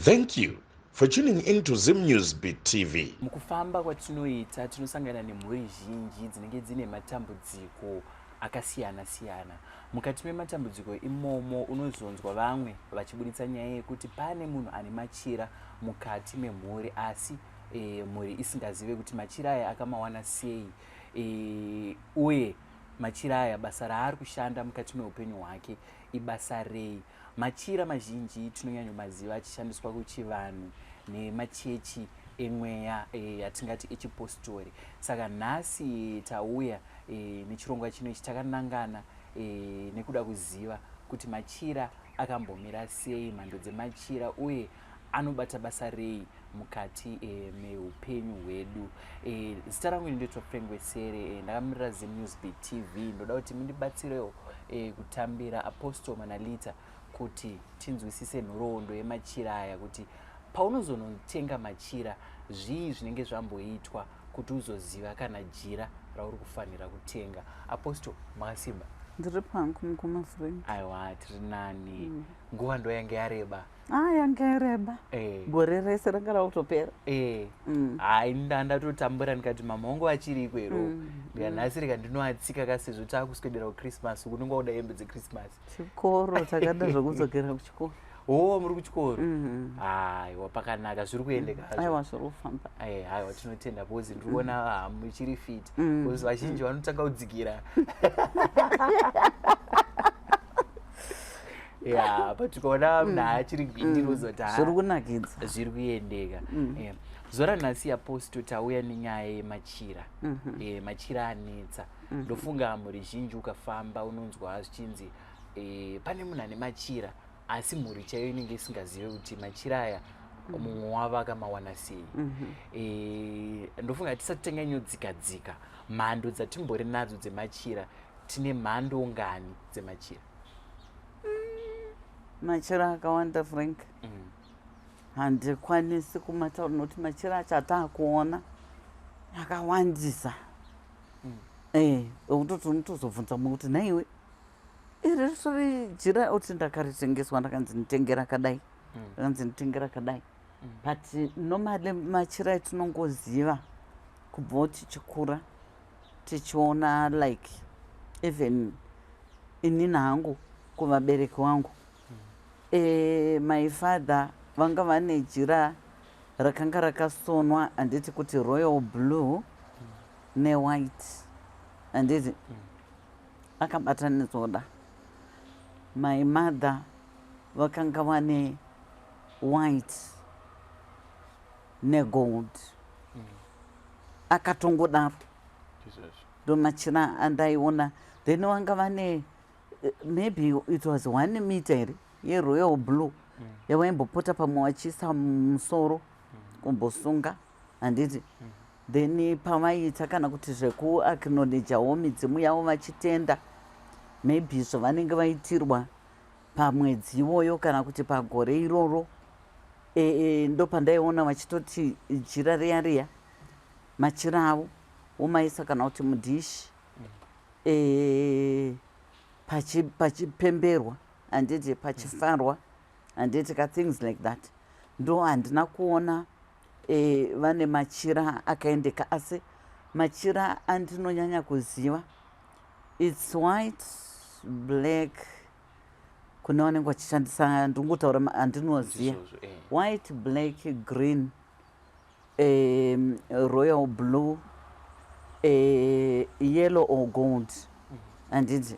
Thank you for tuning into Zim News Beat TV. Mukufamba kwatinoita tinosangana nemhuri zhinji dzinenge dzine matambudziko akasiyana-siyana. Mukati mematambudziko imomo unozonzwa vamwe vachiburitsa nyaya yekuti pane munhu ane machira mukati memhuri asi mhuri isingazive kuti machira aya akamawana sei, uye machira aya basa raari kushanda mukati meupenyu hwake ibasa rei. Machira mazhinji tinonyanyomaziva achishandiswa kuchivanhu nemachechi emweya yatingati echipostori. Saka nhasi tauya nechirongwa chino ichi takanangana nekuda kuziva kuti machira akambomira sei, mhando dzemachira uye anobata basa rei mukati meupenyu hwedu. Zita rangu ndinoitwa Frank Wesere, ndakamirira Zim News Beat TV. Ndoda kuti mundibatsirewo kutambira Apostle Manalita kuti tinzwisise nhoroondo yemachira aya, kuti paunozonotenga machira zvii zvinenge zvamboitwa kuti uzoziva kana jira rauri kufanira kutenga. Apostle, makasimba? Ndiri pangu mukoma Frank. Aiwa, tiri nani. Nguva ndo yange yareba? Yange yareba. Gore rese ranga rautopera. Hai, ndatotambura ndikati mama wangu achiri ikweru. Ndikanhasi rega ndinoatsika kasezvo taakuswedera kuChristmas, kunonga kuda hembe dzeChristmas. Chikoro takada zvokudzokera kuchikoro. Muri kuchikoro? Aiwa, pakanaka, zviri kuendeka. Aiwa, zviri kufamba. Aiwa, tinotenda bhozi ndiri kuona muchiri fit. Bhozi vazhinji vanotanga kudzikira. Patikaona munhu achiri gwindiro zoti zviri kunakidza, zviri kuendeka. Zora nhasi Apostle tauya nenyaya yemachira. Machira anetsa. Ndofunga mhuri zhinji ukafamba unonzwa zvichinzi pane munhu ane machira, asi mhuri chaiyo inenge isingazive kuti machira aya mumwe wavo akamawana sei. Ndofunga tisati tanyanyodzika-dzika mhando dzatimbori nadzo dzemachira, tine mhando ngani dzemachira? Machira akawanda Frank. Handikwanisi kumataura nokuti machira acho ataakuona akawandisa. Ekutoti unotozobvunza munhu kuti nhaiwe iri ritori jira kuti ndakaritengeswa ndakanzi nditengera kadai, ndakanzi nditengera kadai. But normally machira etinongoziva kubvawo tichikura tichiona, like even inini hangu kuvabereki wangu, my father vanga vane jira rakanga rakasonwa, handiti kuti royal blue newhite, handiti akabatanidzwa. My mother vakanga vane white negold, akatongodaro. Ndo machira andaiona. Then vanga vane maybe it was 1 meter yeroyal blue yavaimbopota pamwe vachiisa musoro kumbosunga, handiti. Then pavaita kana kuti zvekuacknowledgewo midzimu yavo vachitenda, maybe zvavanenge vaitirwa pamwedzi iwoyo kana kuti pagore iroro, ndo pandaiona vachitoti jira riya riya machira avo womaisa kana kuti mudhishi pachipemberwa, handiti, pachifarwa, handiti, ka things like that. Ndo handina kuona vane machira akaendeka, asi machira andinonyanya kuziva it's white, black, kune vanenge vachishandisa, ndingotaura andinoziva, white, black, green, royal blue, yellow or gold, handiti,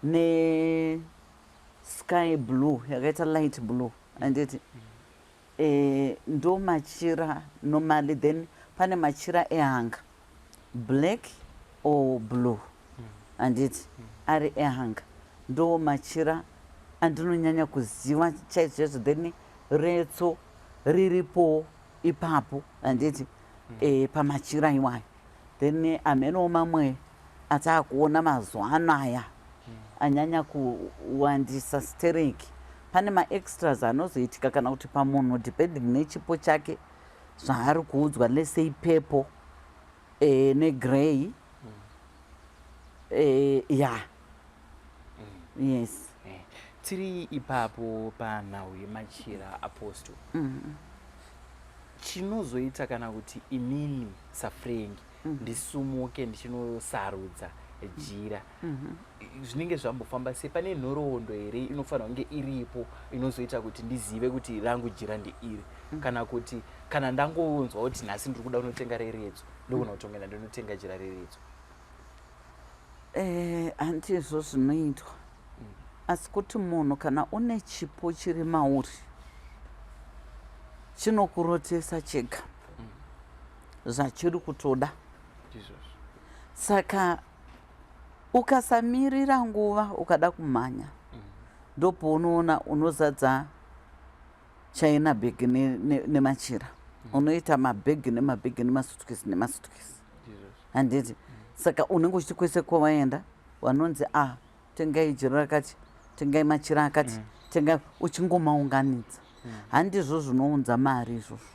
ne sky blue yakaita light blue, handiti. Ndo machira normally. Then pane machira ehanga, black or blue, handiti, ari ehanga. Ndo machira andinonyanya kuziva chaizvo. Then retso riripo ipapo, handiti, pamachira iwayo. Then ameno mamwe ataakuona mazuva anaya anyanya kuwandisa stereki. Pane maextras anozoitika kana kuti pamunhu depending nechipo chake zvaari kuudzwa, lesei purple negrey. Yes. tiri ipapo panhau yemachira apostle chinozoita kana kuti inini saFrank ndisumuke ndichinosarudza jira zvinenge zvambofamba sei? Pane nhoroondo here inofanira kunge iripo inozoita kuti ndizive kuti rangu jira ndeiri, kana kuti kana ndangounzwa kuti nhasi ndiri kuda kunotenga reredzo ndogona kutongenda ndinotenga jira reredzo? handizvo zvinoitwa, asi kuti munhu kana une chipo chiri mauri chinokurotesa chega zvachiri kutoda. Saka ukasamirira nguva ukada kumhanya ndopaunoona unozadza china bag nemachira, unoita mabhegi nemabhegi nemasutukisi nemasutukisi, handiti? Saka unenge uchiti kwese kwawaenda vanonzi tengai jira rakati, tengai machira akati, tengai, uchingomaunganidza. Handizvo zvinounza mari izvozvo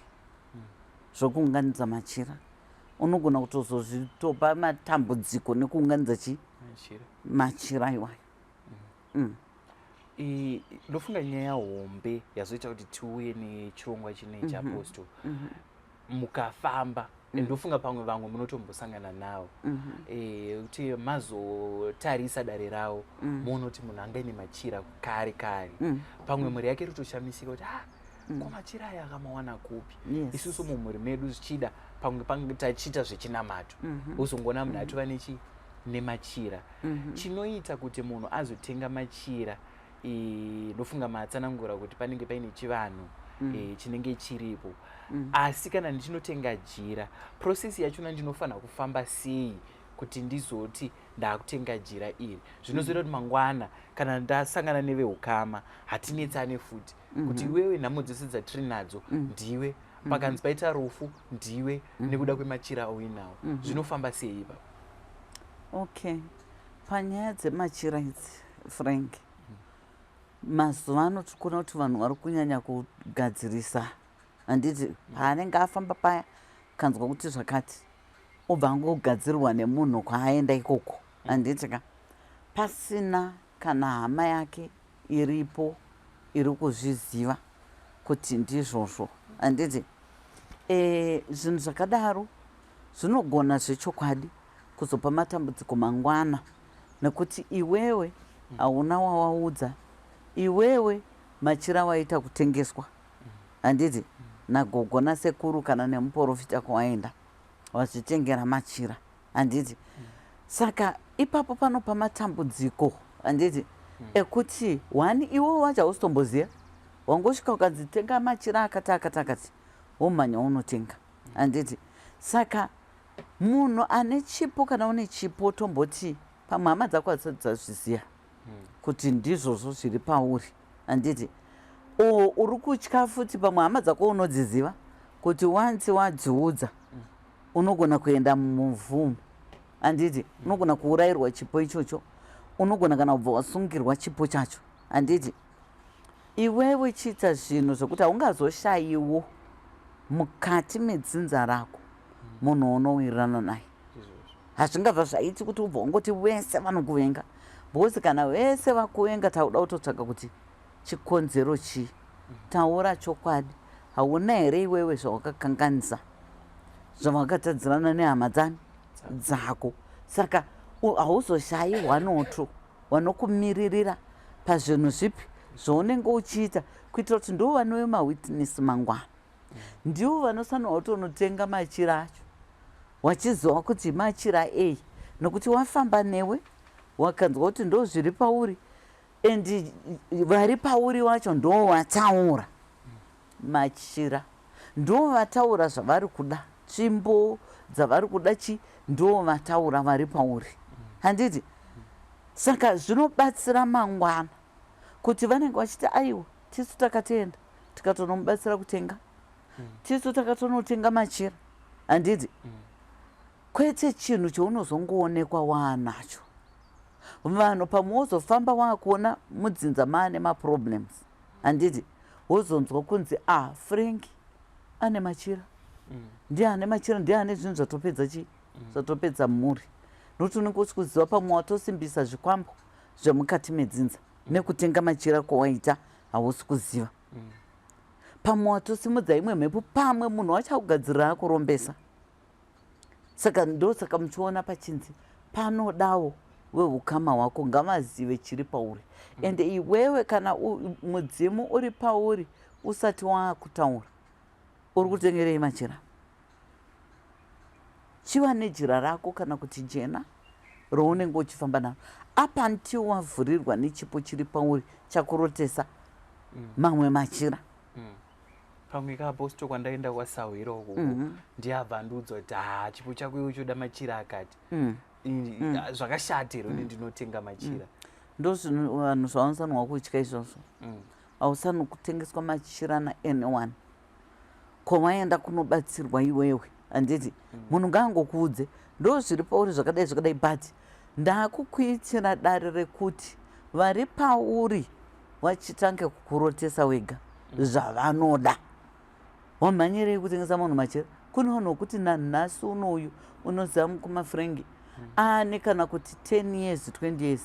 zvokuunganidza machira. Unogona kutozozvitopa matambudziko nekuunganidza machira iwayo. Ndofunga nyaya hombe yazoita kuti tiuye nechirongwa chinechi chapostle. Mukafamba ndofunga pamwe vamwe munotombosangana navo kuti mazotarisa dare ravo muone kuti munhu anga ine machira kare kare, pamwe mhuri yake ritoshamisika kuti ko machira aya akamawana kupi? Isusu mumhuri medu zvichida pamwe tachiita zvechinamato uzongoona munhu atova nemachira. Chinoita kuti munhu azotenga machira, ndofunga matsanangura kuti panenge paine chivanhu chinenge chiripo, asi kana ndichinotenga jira prosesi yachona ndinofanira kufamba sei kuti ndizoti ndakutenga jira iri? Zvinozoita kuti mangwana kana ndasangana neveukama hatinetsane futi kuti iwewe nhamo dzese dzatiri nadzo ndiwe, pakanzi paita rufu ndiwe, nekuda kwemachira auinawo. Zvinofamba sei ipapo? Okay, panyaya dzemachira idzi Frank, mazuva ano tikuona kuti vanhu vari kunyanya kugadzirisa, handiti? Paanenge afamba paya kanzwa kuti zvakati obva angogadzirirwa nemunhu kwaaenda ikoko, handiti? Pasina kana hama yake iripo iri kuzviziva kuti ndizvozvo, handiti? Zvinhu zvakadaro zvinogona zvechokwadi kuzopa matambudziko mangwana, nekuti iwewe hauna wawaudza, iwewe machira waita kutengeswa, handiti? Nagogo nasekuru kana nemuprofita kwawaenda wazvitengera machira, handiti? Saka ipapo panopa matambudziko, handiti? Ekuti wani iwewe wacho hausitomboziva, wangosvika ukadzitenga machira akati womhanya unotenga, handiti? Saka munhu ane chipo, kana une chipo tomboti pamwe hama dzako hadzisati dzazviziva kuti ndizvozvo zviri pauri, handiti? Uri kutya futi pamwe hama dzako unodziziva kuti wanzi wadziudza unogona kuenda mumuvhumu, handiti? Unogona kuurayirwa chipo ichocho, unogona kana kubva wasungirwa chipo chacho, handiti? Iwewe chiita zvinhu zvokuti haungazoshayiwo mukati medzinza rako munhu unowirirana naye. Hazvingabva zvaiti kuti ubva ungoti vese vanokuvenga, bhozi kana vese vakuvenga tauda kutotsvaga kuti chikonzero chii. Taura chokwadi, hauna here iwewe zvawakakanganisa, zvawakatadzirana nehama dzako? Saka hauzoshayi wanoto wanokumiririra pazvinhu zvipi zvaunenge uchiita, kuitira kuti ndo vanove mawitness mangwana, ndivo vanosanwa kuti unotenga machira acho wachiziva kuti machira ei, nokuti wafamba newe wakanzwa kuti ndo zviri pauri, endi vari pauri wacho ndo vataura machira, ndo vataura zvavari kuda, tsvimbo dzavari kuda ndo vataura vari pauri, handiti? Saka zvinobatsira mangwana kuti vanenge vachiti aiwa tisu takatenda tikatonomubatsira kutenga, tisu takatonotenga machira, handiti? Kwete chinhu chaunozongoonekwa waanacho. Vanhu pamwe wozofamba wakuona mudzinza maane maproblems, handiti? Wozonzwa kunzi Frank ane machira, ndiye ane machira, ndiye ane zvinhu zvatopedza zvatopedza mhuri, nokuti unenge uchikuziva pamwe watosimbisa zvikwambo zvemukati medzinza, nekutenga machira kwawaita hausi kuziva. Pamwe watosimudza imwe mhepo, pamwe munhu wachakugadzirira akurombesa. Saka ndosaka muchiona pachinzi panodawo weukama hwako ngavazive chiri pauri. Ende iwewe kana mudzimu uri pauri usati waakutaura, uri kutengerei machira? Chiva nejira rako kana kuti jena rounenge uchifamba naro. Apa ndiwo wavhurirwa nechipo chiri pauri chakurotesa mamwe machira. Pamwe kaApostle kwandaenda kwaSawiro ukoko ndiabva ndudzwa kuti chipo chako iwe choda machira akati zvakashatira kuti ndinotenga machira. Ndozvinhu vanhu zvaunosanwa kutya izvozvo. Hausanwi kutengeswa machira naanyone. Kwawaenda kunobatsirwa iwewe handiti munhu ngaangokuudze ndozviri pauri zvakadai but ndakukuitira dare rekuti vari pauri vachitange kukurotesa wega zvavanoda. Wamhanyirei kutengesa munhu machira? Kune vanhu wokuti nanhasi unoyu unoziva mukumafrengi aane kana kuti 10 years 20 years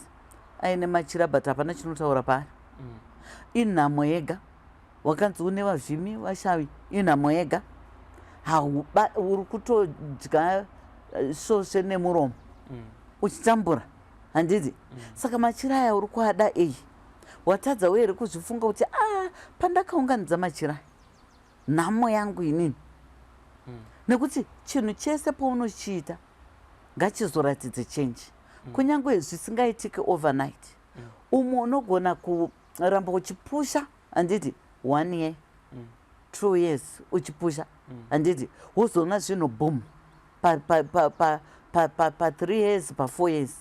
aine machira but hapana chinotaura paari. Inhamo yega. Wakanzi une vavhimi vashavi, inhamo yega. Uri kutodya svosve nemuromo uchitambura handiti. Saka machira aya uri kuada ei? Watadza here kuzvifunga kuti pandakaunganidza machira nhamo yangu inini. Nekuti chinhu chese paunochiita ngachizoratidze change. Kunyange zvisingaitike overnight. Umwe unogona kuramba uchipusha handiti 1 year 2 years uchipusha handiti wozoona zvinhu boom pa 3 years pa 4 years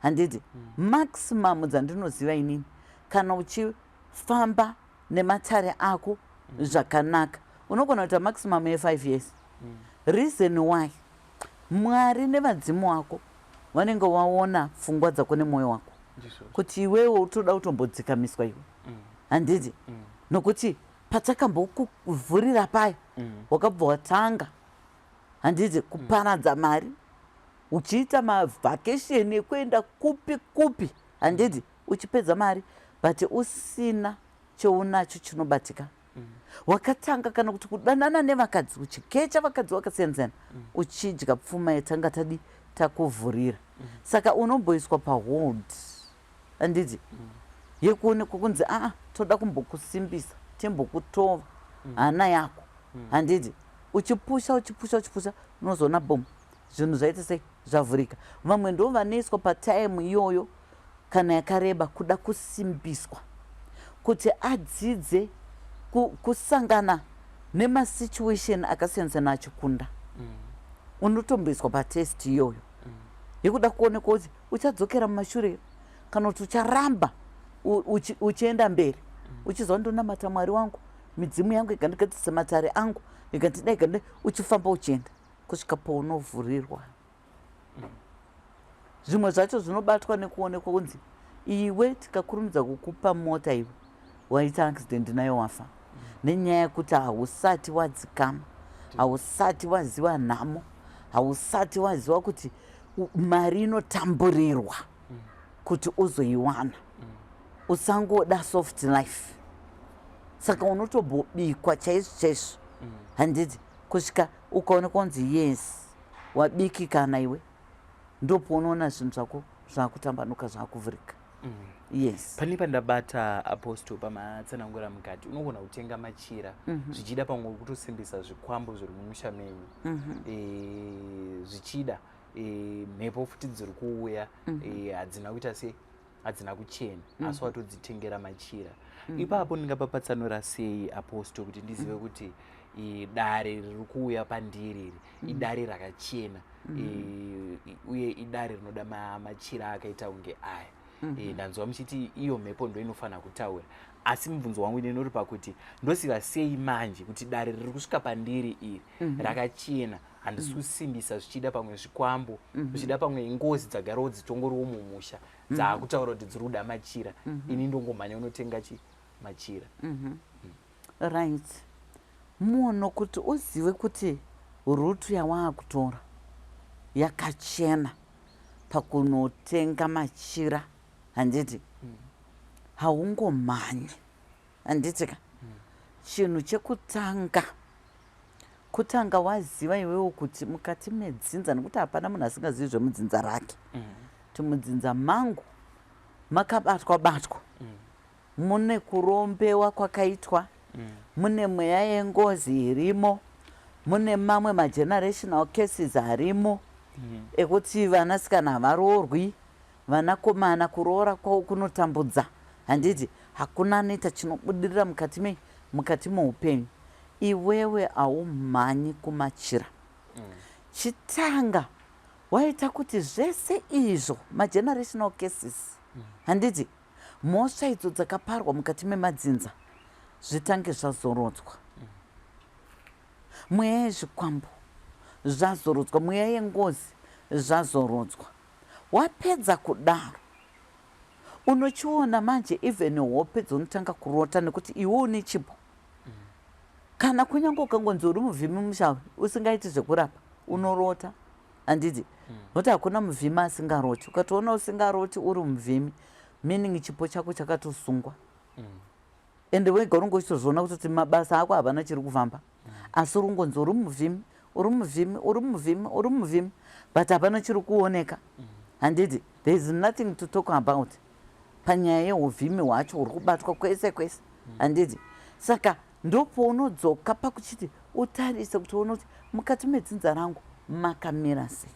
handiti. Maximum dzandinoziva inini kana uchifamba nematare ako zvakanaka unogona kuita maximum ye5 years. Reason why Mwari nevadzimu wako vanenge waona pfungwa dzako nemwoyo wako kuti iwewe utoda kutombodzikamiswa iwe handiti. Nokuti patakambokuvhurira paya wakabva watanga handiti kuparadza mari uchiita mavhakesheni ekuenda kupi kupi handiti uchipedza mari but usina cheunacho chinobatika. Wakatanga kana kuti kudanana nevakadzi uchikecha vakadzi vakasiyana-siyana uchidya pfuma yatanga takuvhurira. Saka unomboiswa pahold handiti yekuonekwa kunzi toda kumbokusimbisa timbokutova hana yako handiti. Uchipusha unozoona bom zvinhu zvaita sei zvavhurika. Vamwe ndo vanoiswa pataimu iyoyo kana yakareba kuda kusimbiswa kuti adzidze kusangana nemasituation akasiyana-siyana achikunda. Unotomboiswa patest iyoyo yekuda kuonekwa kuti uchadzokera mumashure kana kuti ucharamba uchienda mberi uchiziva ndonamata Mwari wangu, midzimu yangu ikandikadzisa matare angu ikandidai uchifamba uchienda kusvika paunovhurirwa. Zvimwe zvacho zvinobatwa nekuonekwa kunzi iwe tikakurumidza kukupa mota iwe waita accident nayo wafa nenyaya yekuti hausati wadzikama, hausati waziva nhamo, hausati waziva kuti mari inotamburirwa kuti uzoiwana. Usangoda soft life. Saka unotobikwa chaizvo handiti kusvika ukaonekwa kunzi yes wabikikana iwe ndopaunoona zvinhu zvako zvakutambanuka zvakuvhurika. Yes. Pane pandabata Apostle pamatsanangura mukati unogona kutenga machira zvichida pamwe kutosimbisa zvikwambo zviri mumusha menyu zvichida mhepo futi dziri kuuya hadzina kuita se hadzina kuchena asi watodzitengera machira. Ipapo ndingapapatsanura sei Apostle kuti ndizive kuti dare riri kuuya pandiri idare rakachena uye idare rinoda machira akaita kunge aya. Ndanzwa muchiti iyo mhepo ndo inofanira kutaura asi mubvunzo wangu inori pakuti ndosiva sei manje kuti dare riri kusvika pandiri iri rakachena handisi kusimbisa zvichida pamwe zvikwambo zvichida pamwe ngozi dzagarawo dzitongoriwo mumusha dzaakutaura kuti dziri kuda machira ini ndongomhanya unotenga machira. Right. Muno kuti uzive kuti rutu yawaakutora yakachena pakunotenga machira handiti haungomhanyi handitika chinhu chekutanga kutanga waziva iwewo kuti mukati medzinza, nekuti hapana munhu asingazivi zvemudzinza rake, kuti mudzinza mangu makabatwa mune kurombewa kwakaitwa, mune mweya yengozi irimo, mune mamwe magenerational cases arimo ekuti vanasikana havaroorwi, vanakomana kuroora kwavo kunotambudza. Handiti hakuna anoita chinobudirira mukati meupenyu. Iwewe haumhanyi kumachira. Chitanga waita kuti zvese izvo magenerational cases, handiti mhosva idzo dzakaparwa mukati memadzinza zvitange zvazorodzwa, mweya yezvikwambo zvazorodzwa, mweya yengozi zvazorodzwa. Wapedza kudaro unochiona manje even hope dzonotanga kurota, nekuti iwe une chipo. Kana kunyange ukangonzi uri muvhimi mushauri usingaiti zvekurapa unorota, handiti nokuti hakuna muvhimi asingaroti. Ukatoona usingaroti uri muvhimi, meaning chipo chako chakatosungwa, ende wega unonge uchitozviona kuti mabasa ako havana chiri kufamba, asi urungonzi uri muvhimi, uri muvhimi, uri muvhimi, uri muvhimi, but hapana chiri kuoneka. Handiti there is nothing to talk about panyaya yeuvhimi hwacho uri kubatwa kwese kwese. Handiti saka ndopounodzoka pakuchiti utarise kuti uona kuti mukati medzinza rangu makamira sei.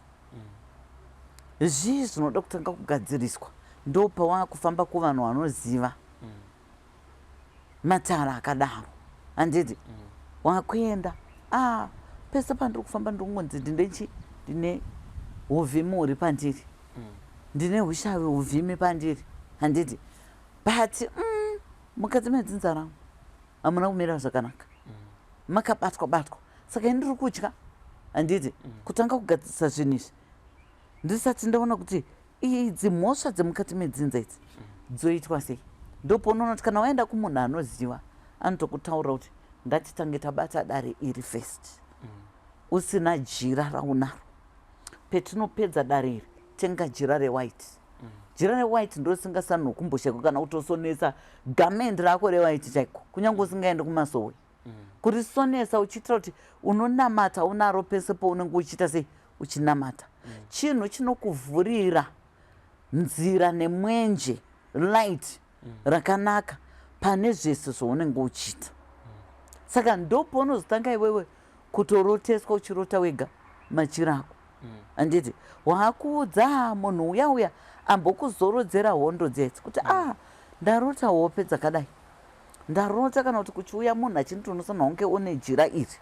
Zvii zvinoda kutanga kugadziriswa. Ndopawakufamba kuvanhu vanoziva matara akadaro. Handiti wakuenda pese pandiri kufamba ndikungonzi ndine uvhimi uri pandiri, ndine ushavi uvhimi pandiri. Handiti but mukati medzinza rangu hamuna kumira zvakanaka, makabatwa. Saka indiri kutya, handiti kutanga kugadzirisa zvinhu izvi ndisati ndaona kuti idzi mhosva dzemukati medzinza idzi dzoitwa sei. Ndopaunoona kuti kana waenda kumunhu anoziva anotokutaura kuti ngatitange tabata dare iri first, usina jira raunaro. Petinopedza dare iri tenga jira rewhite. Jira rewhite ndosingasano kumbosheko kana kutosonesa gamendi rako rewhite chaiko, kunyange usingaende kumasowe. Kurisonesa uchiitira kuti unonamata unaro pese paunenge uchiita sei uchinamata. Chinhu chinokuvhurira nzira nemwenje light rakanaka pane zvese zvaunenge uchiita. Saka ndopaunozotanga iwewe kutoroteswa uchirota wega machira ako. Handiti wakuudza munhu uya ambokuzorodzera hondo dzedzi kuti ndarota hope dzakadai, ndarota kana kuti kuchiuya munhu achiniti unofanira kunge une jira iri.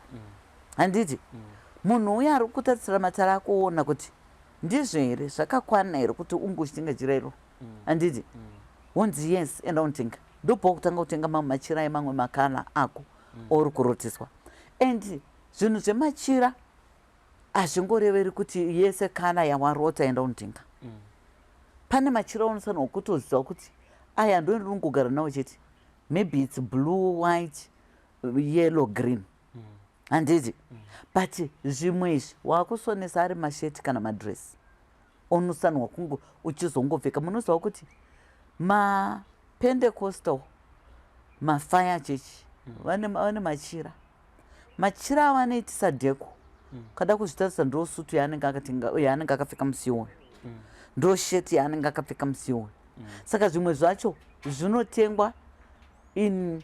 Handiti munhu uya ari kutarisira matara akuona kuti ndizvo here zvakakwana here kuti unge uchitenga jira iro. Handiti wonzi yes enda unotenga. Ndopakutanga kutenga mamwe machira emamwe makana ako ori kuroteswa. And zvinhu zvemachira hazvingoreveri kuti yese kana yawarota enda unotenga. Pane machira unofanirwa kutoziva kuti aya ndondinongogara nawo chete, maybe it's blue, white, yellow, green. Handiti but zvimwe izvi wakusonesa ari masheti kana madress unofanirwa kunge uchizongopfeka. Munoziva kuti mapendecostal, mafire church vane machira avanoitisa dheko. Kada kuzvitarisa ndo sutu yaanenge akapfeka musi iwoyo, ndo sheti yaanenge akapfeka musi iwoyo. Saka zvimwe zvacho zvinotengwa in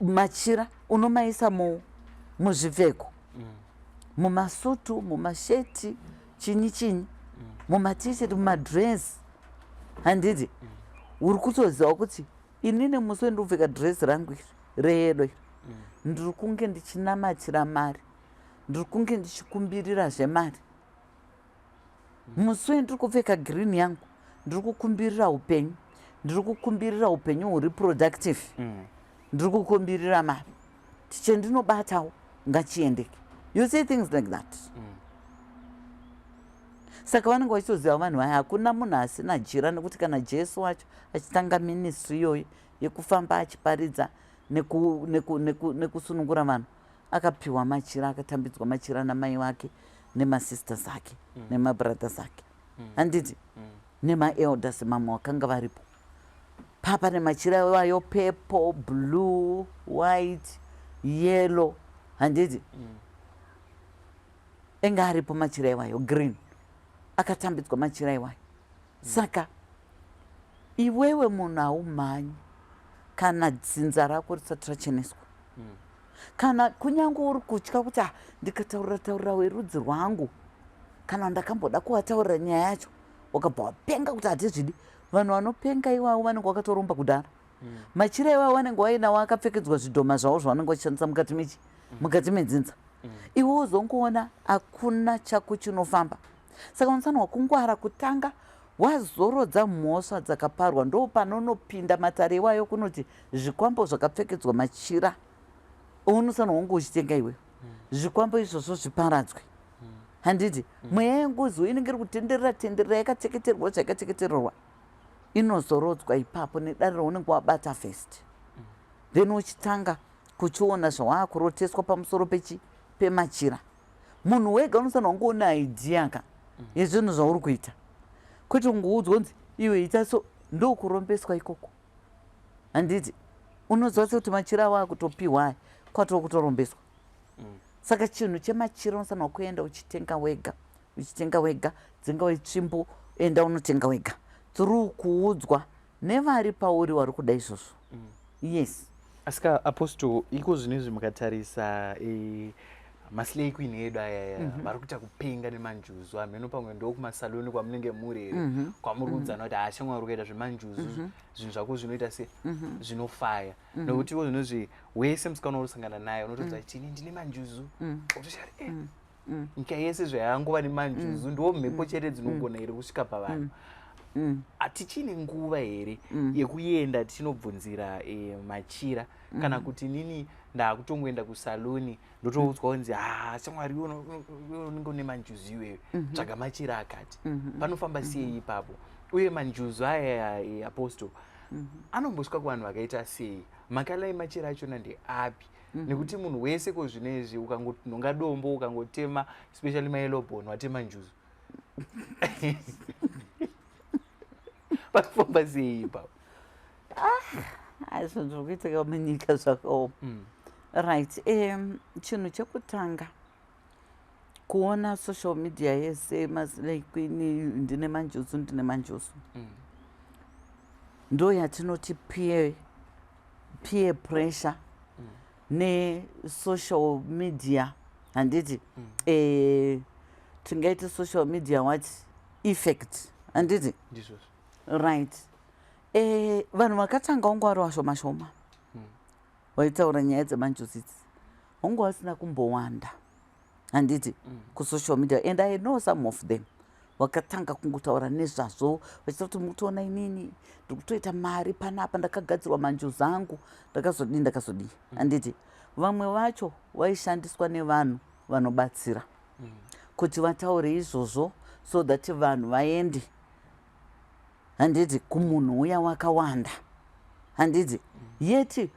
machira unomaisa muzvipfeko, mumasutu, mumasheti, chinyi, mumatisheti, mumadress. Handiti uri kutoziva kuti inini musi wendiri kupfeka dress rangu iri reyedo iri ndiri kunge ndichinamatira mari, ndiri kunge ndichikumbirira zvemari. Musi wendiri kupfeka green yangu ndiri kukumbirira upenyu, ndiri kukumbirira upenyu huri productive, ndiri kukumbirira mari. Tichendinobatawo ngachiendeke. You see things like that. Saka vanenge vachitoziva vanhu vaya hakuna munhu asina jira, nekuti kana Jesu wacho achitanga ministry iyoyo yekufamba achiparidza nekusunungura vanhu akapiwa machira, akatambidzwa machira namai wake nemasisters ake nemabrothers ake. Handiti nemaelders mamwe vakanga varipo papa nemachira iwayo purple, blue, white, yellow, handiti enga aripo machira iwayo green, akatambidzwa machira iwayo. Saka iwewe munhu haumhanyi kana dzinza rako risati racheneswa, kana kunyange uri kutya kuti ndikataurira werudzi rwangu, kana ndakamboda kuvataurira nyaya yacho wakabva wapenga kuti hatizvidi. Vanhu vanopenga iwavo vanenge vakatoromba kudhara. Machira iwavo vanenge vainawo akapfekedzwa zvidhoma zvavo zvavanenge vachishandisa mukati medzinza. Iwe uzongoona hakuna chako chinofamba. Saka unofanirwa kungwara kutanga wazorodza mhosva dzakaparwa, ndo panonopinda matare iwayo kunoti zvikwambo zvakapfekedzwa machira unofanirwa kunge uchitenga iwewe. Zvikwambo izvozvo zviparadzwe. Handiti mweya yenguzu inenge iri kutenderera yakateketerwa zvayakateketererwa inozorodzwa ipapo nedare raunenge wabata first, then uchitanga kuchiona zvawaakuroteswa pamusoro pemachira. Munhu wega unofanirwa kunge una idea yezvinhu zvauri kuita, kwete kungoudzwa kunzi iwe ita so, ndokurombeswa ikoko. Handiti unoziva sekuti machira ava akutopiwa aya kwatoo kutorombeswa. Saka chinhu chemachira unofanirwa kuenda uchitenga wega, dzingave tsvimbo, enda unotenga wega. Tiri kuudzwa nevari pauri wari kuda izvozvo. Yes. Asika Apostle, iko zvinezvi mukatarisa maslay queen edu aya vari kuita kupenga nemanjuzu, hameno pamwe ndo kumasaloni kwamunenge muri here kwamurudzana kuti hashamwari kuita zvemanjuzu, zvinhu zvako zvinoita se zvinofaya. Nokuti iko zvinozvi wese musikana urusangana naye unotodza kuti ndine manjuzu, utoshari nyika yese zvayangova nemanjuzu, ndo mhepo chete dzinogona here kusvika pavanhu. Hatichine nguva here yekuenda tichinobvunzira machira, kana kuti nini ndakutongoenda kusaloni ndotoudzwa kunzi shamwari unenge une manjuzu iwewe, tsvaga machira akati. Panofamba sei ipapo? Uye manjuzu aya Apostle anombosvika kuvanhu vakaita sei? Makala emachira achona ndeapi? Nekuti munhu wese kozvinezvi ukangononga dombo ukangotema, especially maelobhoni, watema njuzu. Panofamba sei ipapo? Izvo ndiri kuitika munyika zvakaoma. Right. Chinhu chekutanga kuona social media yese maslay queen ndine manjuzu ndo yatinoti peer pressure ne-social media. Handiti tingaiti social media what effect. Handiti right. Vanhu vakatanga vangu vari vashoma vaitaura nyaya dzemanjuzu idzi vangu vasina kumbowanda. Handiti kusocial media, and I know some of them vakatanga kungotaura nezvazvo vachita kuti mutoona inini ndiri kutoita mari panapa, ndakagadzirwa manjuzu angu, ndakazodii. Handiti vamwe vacho vaishandiswa nevanhu vanobatsira kuti vataure izvozvo so that vanhu vaende, handiti, kumunhu uya wakawanda. Handiti yeti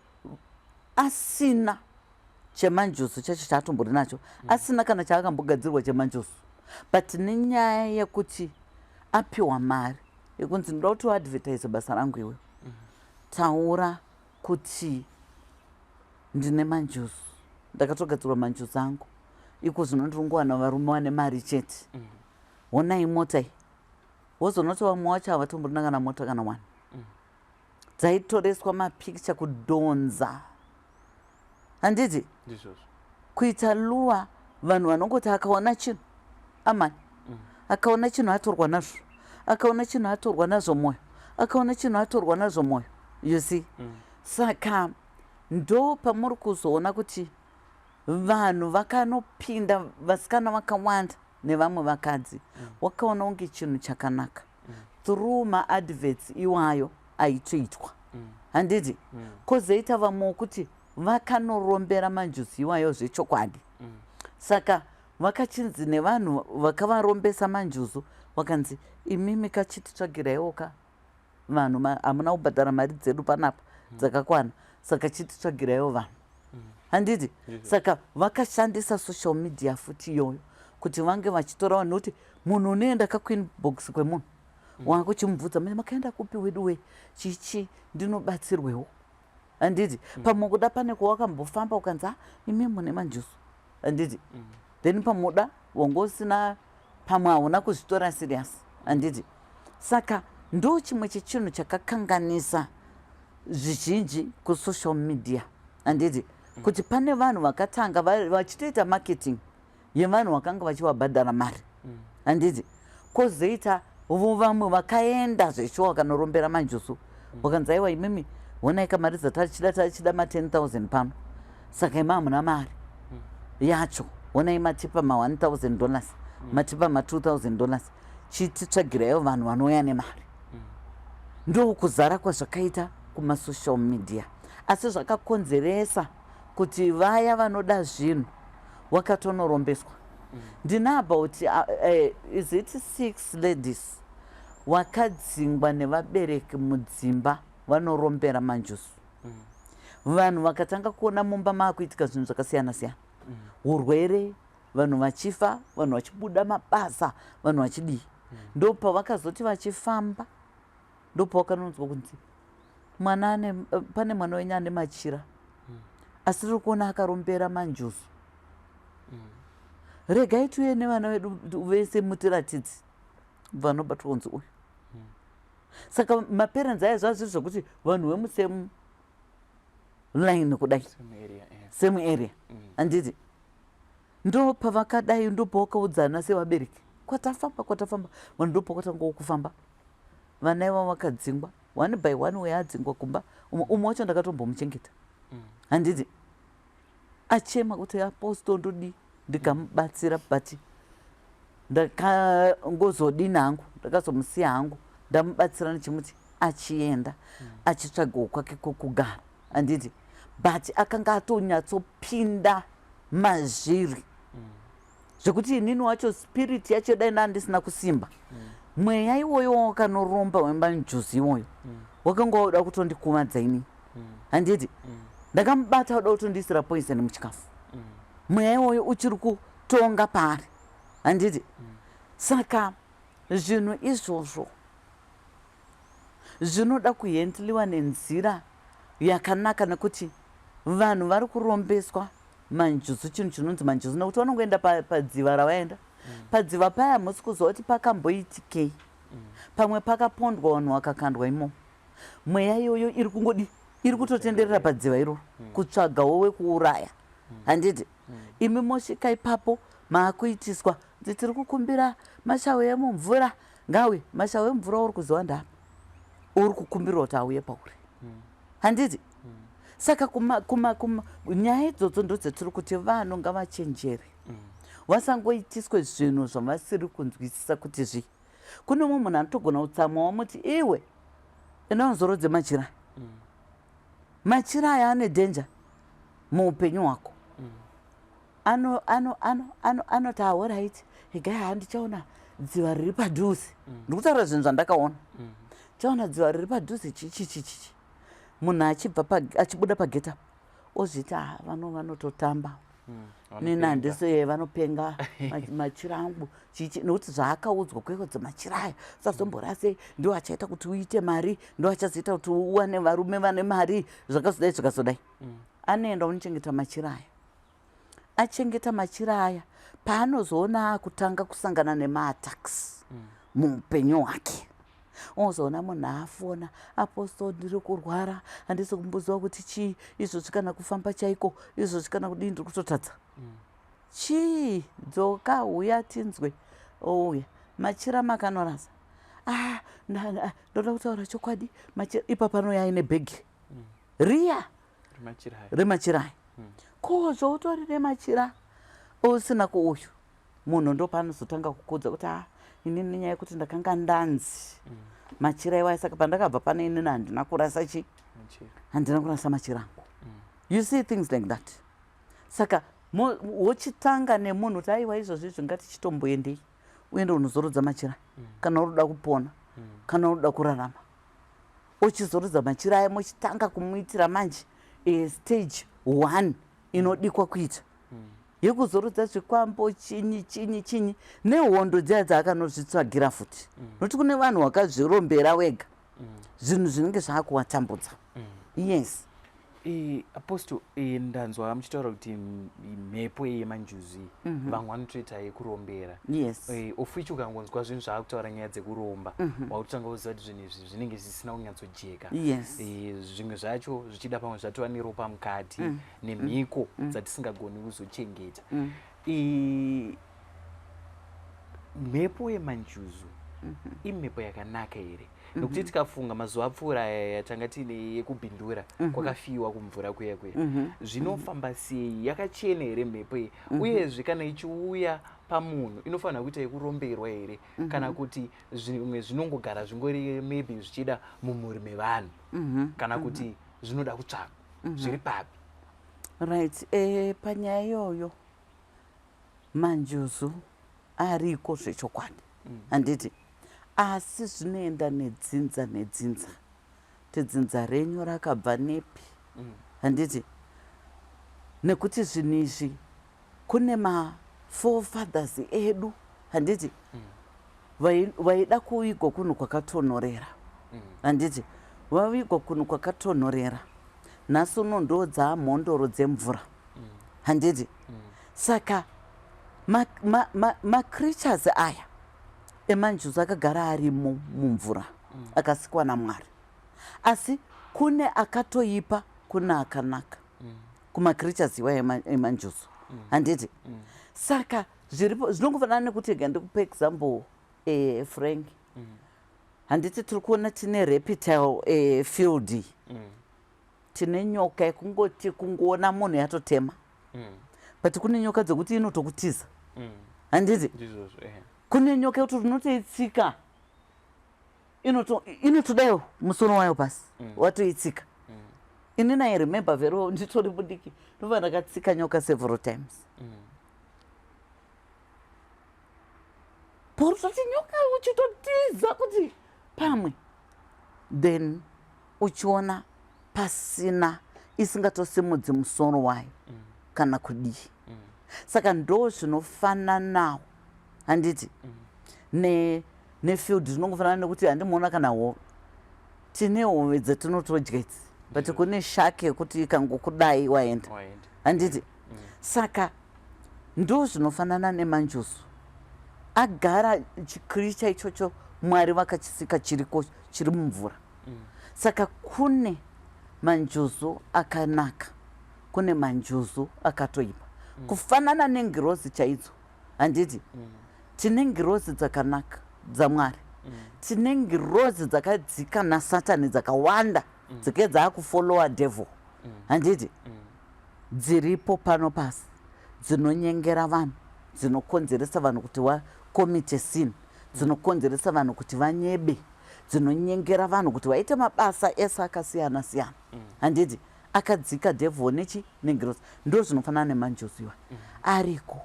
asina chemanjuzu chacho chaatombori nacho, asina kana chaakambogadzirwa chemanjuzu, but nenyaya yekuti apiwa mari yekunzi ndoda kuti uadvertise basa rangu iwe, taura kuti ndine manjuzu, ndakatogadzirwa manjuzu angu, iko zvinondirongowana varume vane mari chete. Honai mota iyi, wozonoti vamwe wacho havatomborina kana mota kana wani. Dzaitoreswa mapikicha kudhonza. Handiti kuita luwa vanhu vanongoti akaona chinhu amani, akaona chinhu atorwa nazvo, akaona chinhu atorwa nazvo mwoyo, akaona chinhu atorwa nazvo mwoyo, you see. Saka ndo pamuri kuzoona kuti vanhu vakanopinda, vasikana vakawanda nevamwe vakadzi, wakaona unge chinhu chakanaka through maadverts iwayo aitoitwa. Handiti kozoita vamwe kuti vakanorombera manjuzu iwayo zvechokwadi. Saka vakachinzi nevanhu vakavarombesa manjuzu vakanzi imimi kachititsvagiraiwoka vanhu hamuna kubhadhara mari dzedu panapa dzakakwana, saka chititsvagiraiwo vanhu. Handiti saka vakashandisa social media futi iyoyo kuti vange vachitorawo, nokuti munhu unoenda kaqueen box kwemunhu wakuchimubvudza makaenda kupi weduwe chichi ndinobatsirwewo handiti pamwe kuda pane kwawakambofamba ukanzi imi mune manjusu handiti then pamuda wanga usina pamwe hauna kuzvitora serious handiti saka ndo chimwe chechinhu chakakanganisa zvizhinji kusocial media handiti kuti pane vanhu vakatanga vachitoita marketing yevanhu vakanga vachivabhadhara mari handiti kwozoita vamwe vakaenda zvechuwa vakanorombera manjusu wakanzi aiwa imimi honai kamari tachida ma10,000 pano saka ima hamuna mari yacho honai matipa ma$1,000 matipa ma$2,000 chititsvagiraiwo vanhu vanouya nemari ndo kuzara kwazvakaita kumasocial media asi zvakakonzeresa kuti vaya vanoda zvinhu wakatonorombeswa ndina about is it 6 ladies wakadzingwa nevabereki mudzimba vanorombera manjusu vanhu vakatanga kuona mumba maakuitika zvinhu zvakasiyana siyana urwere vanhu vachifa vanhu vachibuda mabasa vanhu vachidii ndo pavakazoti vachifamba ndo pavakanonzwa kunzi pane mwana wenyu ane machira asi tiri kuona akarombera manjusu regai tuye nevana vedu vese mutiratidzi vanobatwa kunzi uyu saka maparents aya zvazviri zvokuti vanhu vemusemu line kudai same area handiti ndo pavakadai ndo pavakaudzana sevabereki kwatafamba vanhu ndo pavakatangawo kufamba vana iva vakadzingwa 1 by 1 weadzingwa kumba umwe wacho ndakatombomuchengeta handiti achema kuti aposto ndodi ndikamubatsira but ndakangozodini hangu ndakazomusiya hangu ndamubatsira nechimuti achienda achitsvagawo kwake kwokugara handiti but akanga atonyatsopinda mazviri zvekuti inini wacho spirit yacho dai ndandisina kusimba mweya iwoyo wakanoromba wembanjuzi iwoyo wakanga wauda kutondikumadza ini handiti ndakamubata wauda kutondiisira poison muchikafu mweya iwoyo uchiri kutonga pari handiti saka zvinhu izvozvo zvinoda kuhendliwa nenzira yakanaka nekuti vanhu vari kurombeswa manjusu chinhu chinonzi manjusu nekuti vanongoenda padziva ravaenda padziva paya musi kuziva kuti pakamboitikei pamwe pakapondwa vanhu vakakandwa imomo mweya iyoyo iri kungodi iri kutotenderera padziva iroro kutsvagawo wekuuraya handiti imi mosvika ipapo maakuitiswa kuti tiri kukumbira mashawe emumvura ngawe mashawe emumvura uri kuziva ndapa uri kukumbira kuti auye pauri handiti saka nyaya idzodzo ndodzetiri kuti vanhu ngavachenjere vasangoitiswe zvinhu zvavasiri kunzwisisa kuti zvii kune mumwe munhu anotogona kutsamwa wamuti iwe inaonzorodze machira machira aya ane dhenja muupenyu hwako anoti alright higai handichaona dziva riri padhuze ndikutaura zvinhu zvandakaona chaona dziva riri padhuze chichichichichi munhu achibva achibuda pageta ozviti vanototamba nenandiso vanopenga machira angu chichi nekuti zvaakaudzwa kwekodzi machira aya usazombora sei ndo achaita kuti uite mari ndo achazoita kuti uwane varume vane mari zvakazodai zvakazodai anoenda unochengeta machira aya achengeta machira aya paanozoona akutanga kusangana nemaatax muupenyu hwake ozoona munhu afona aposto ndiri kurwara handisi kumbuziwa kuti chii izvozvi kana kufamba chaiko izvozvi kana kudii ndiri kutotadza chii dzoka uya tinzwe ouya machira makanorasa ndoda kutaura chokwadi ipa panoya aine bhegi riya remachira aya ko zvoutori remachira usina kuuyu munhu ndo paanozotanga kukudza kuti inini nenyaya yekuti ndakanga ndanzi machira iwaya saka pandakabva pane inini handina kurasa chi handina kurasa machira angu you see things like that saka wochitanga nemunhu kuti aiwa izvozvi zvingati chitomboendei uende unozorodza machira kana uroda kupona kana uroda kurarama uchizorodza machira aya mochitanga kumuitira manje stage 1 inodikwa kuita yekuzorodza zvikwambo chinyi nehondo dziya dzaakanozvitsvagira futi nokuti kune vanhu wakazvirombera wega zvinhu zvinenge zvaakuvatambudza. Yes. Apostle, ndanzwa muchitaura kuti mhepo yemanjuzi vamwe vanotoita yekurombera. Yes. Ofichi ukangonzwa zvinhu zvaakutaura nyaya dzekuromba wautanga kuziva kuti zvinhu izvi zvinenge zvisina kunyatsojeka. Yes. Zvimwe zvacho zvichida pamwe zvatova neropa mukati nemhiko dzatisingagoni kuzochengeta. Mhepo yemanjuzu imhepo yakanaka here? Nokuti tikafunga mazuva apfuura yatanga tine yekubhindura kwakafiwa kumvura kuya zvinofamba sei? Yakachena here mhepo iyi? Uyezve kana ichiuya pamunhu inofanira kuita yekuromberwa here kana kuti zvimwe zvinongogara zvingori maybe zvichida mumhuri mevanhu kana kuti zvinoda kutsvaka zviri papi? Right. Panyaya iyoyo manjuzu ariko zvechokwadi handiti, asi zvinoenda nedzinza nedzinza. Tidzinza renyu rakabva nepi handiti, nekuti zvinhu izvi kune maforefathers edu handiti vaida kuigwa kunhu kwakatonhorera handiti, vavigwa kunhu kwakatonhorera. Nhasi uno ndo dzaamhondoro dzemvura handiti. Saka macreatures aya emanjuzu akagara arimo mumvura akasikwa naMwari, asi kune akatoipa kuna akanaka kumacreatures iwa emanjuzu handiti. Saka zviripo zvinongofanana nekuti ega ndikupa example Frank handiti tiri kuona tine reptile field tine nyoka yekungoti kungoona munhu yatotema but kune nyoka dzekuti inotokutiza handiti. Kune nyoka yekuti unotoitsika inotodayo musoro wayo pasi watoitsika. Inini I remember very well nditori mudiki ndobva ndakatsika nyoka several times. Porototi nyoka uchitotiza kuti pamwe then uchiona pasina isingatosimudzi musoro wayo kana kudii. Saka ndo zvinofananawo handiti nefield zvinongofanana nekuti handimuona kana hove tine hove dzatinotodya idzi but kune shake yekuti ikangokudai waenda handiti. Saka ndo zvinofanana nemanjuzu agara chikricha ichocho Mwari vakachisika chiriko chiri mumvura. Saka kune manjuzu akanaka kune manjuzu akatoipa kufanana nengirozi chaidzo handiti. Tine ngirozi dzakanaka dzaMwari, tine ngirozi dzakadzika naSatani dzakawanda dzike dzaakufollowa devil handiti. Dziripo pano pasi dzinonyengera vanhu, dzinokonzeresa vanhu kuti vakomite sin, dzinokonzeresa vanhu kuti vanyebe, dzinonyengera vanhu kuti vaite mabasa ese akasiyana siyana handiti. Akadzika devil nechi nengirozi. Ndo zvinofanana nemanjuzu iwa ariko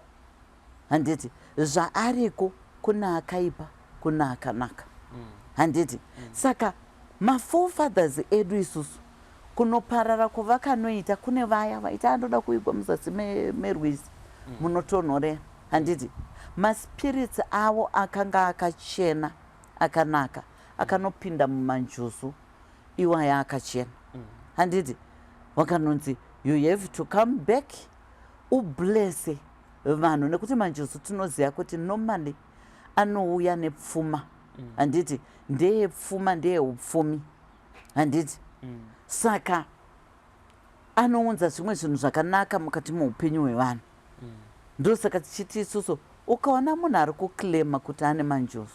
handiti. Zvaariko kuna akaipa kuna akanaka handiti. Saka maforefathers edu isusu kunoparara kwavakanoita kune vaya vaita anoda kuigwa muzasi merwizi munotonhorera handiti. Maspirits avo akanga akachena akanaka akanopinda mumanjuzu iwaya akachena handiti. Wakanonzi you have to come back ublesse vanhu nekuti manjuzu tinoziva kuti normally anouya nepfuma handiti, ndeye pfuma ndeye upfumi handiti. Saka anounza zvimwe zvinhu zvakanaka mukati muupenyu hwevanhu. Ndosaka tichiti isusu ukaona munhu ari kuklema kuti ane manjuzu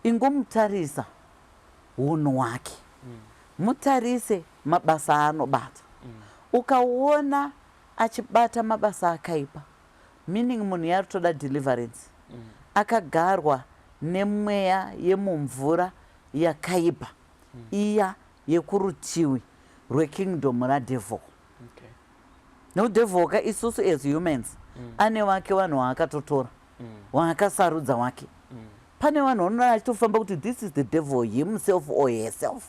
ingomutarisa unhu hwake, mutarise mabasa aanobata. Ukaona achibata mabasa akaipa meaning munhu yari toda deliverance, akagarwa nemweya yemumvura yakaipa iya yekurutivi rwekingdom radevil. Devil ka isusu as humans ane wake vanhu waakatotora waakasarudza wake. Pane vanhu vanoona achitofamba kuti this is the devil himself or herself,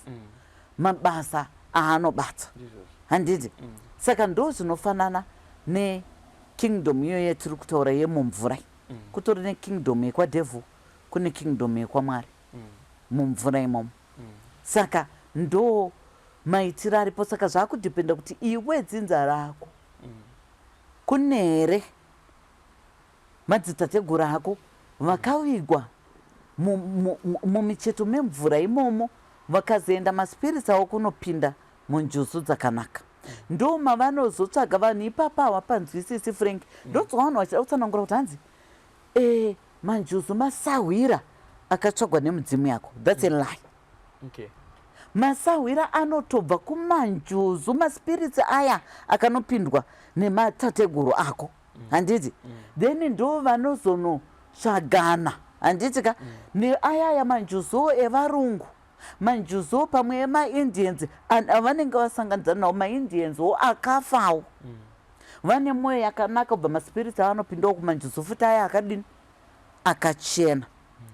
mabasa aanobata handiti. Saka ndo zvinofanana kingdom iyo yetiri kutaura yemumvura kutori nekingdom yekwadhevhu kune kingdom yekwamwari mumvura imomo saka ndo maitiro aripo saka zvakudhipenda kuti iwe dzinza rako kune here madzitateguru ako vakavigwa mumicheto memvura imomo vakazoenda maspirits avo kunopinda munjuzu dzakanaka ndo mavanozotsvaga vanhu ipapa hawapanzwisisi frank ndotsva vanhu vachida kutsanangura kuti hanzi manjuzu masahwira akatsvagwa nemudzimu yako thats a lie masahwira anotobva kumanjuzu maspirits aya akanopindwa nematateguru ako handiti then ndo vanozonotsvagana handitika neayaya manjuzu evarungu manjuzu pamwe emaindians avanenge vasanganidzana navo maindianswo akafawo vane mwoyo yakanaka kubva maspirits avanopindawo kumanjuzu futi aya akadini akachena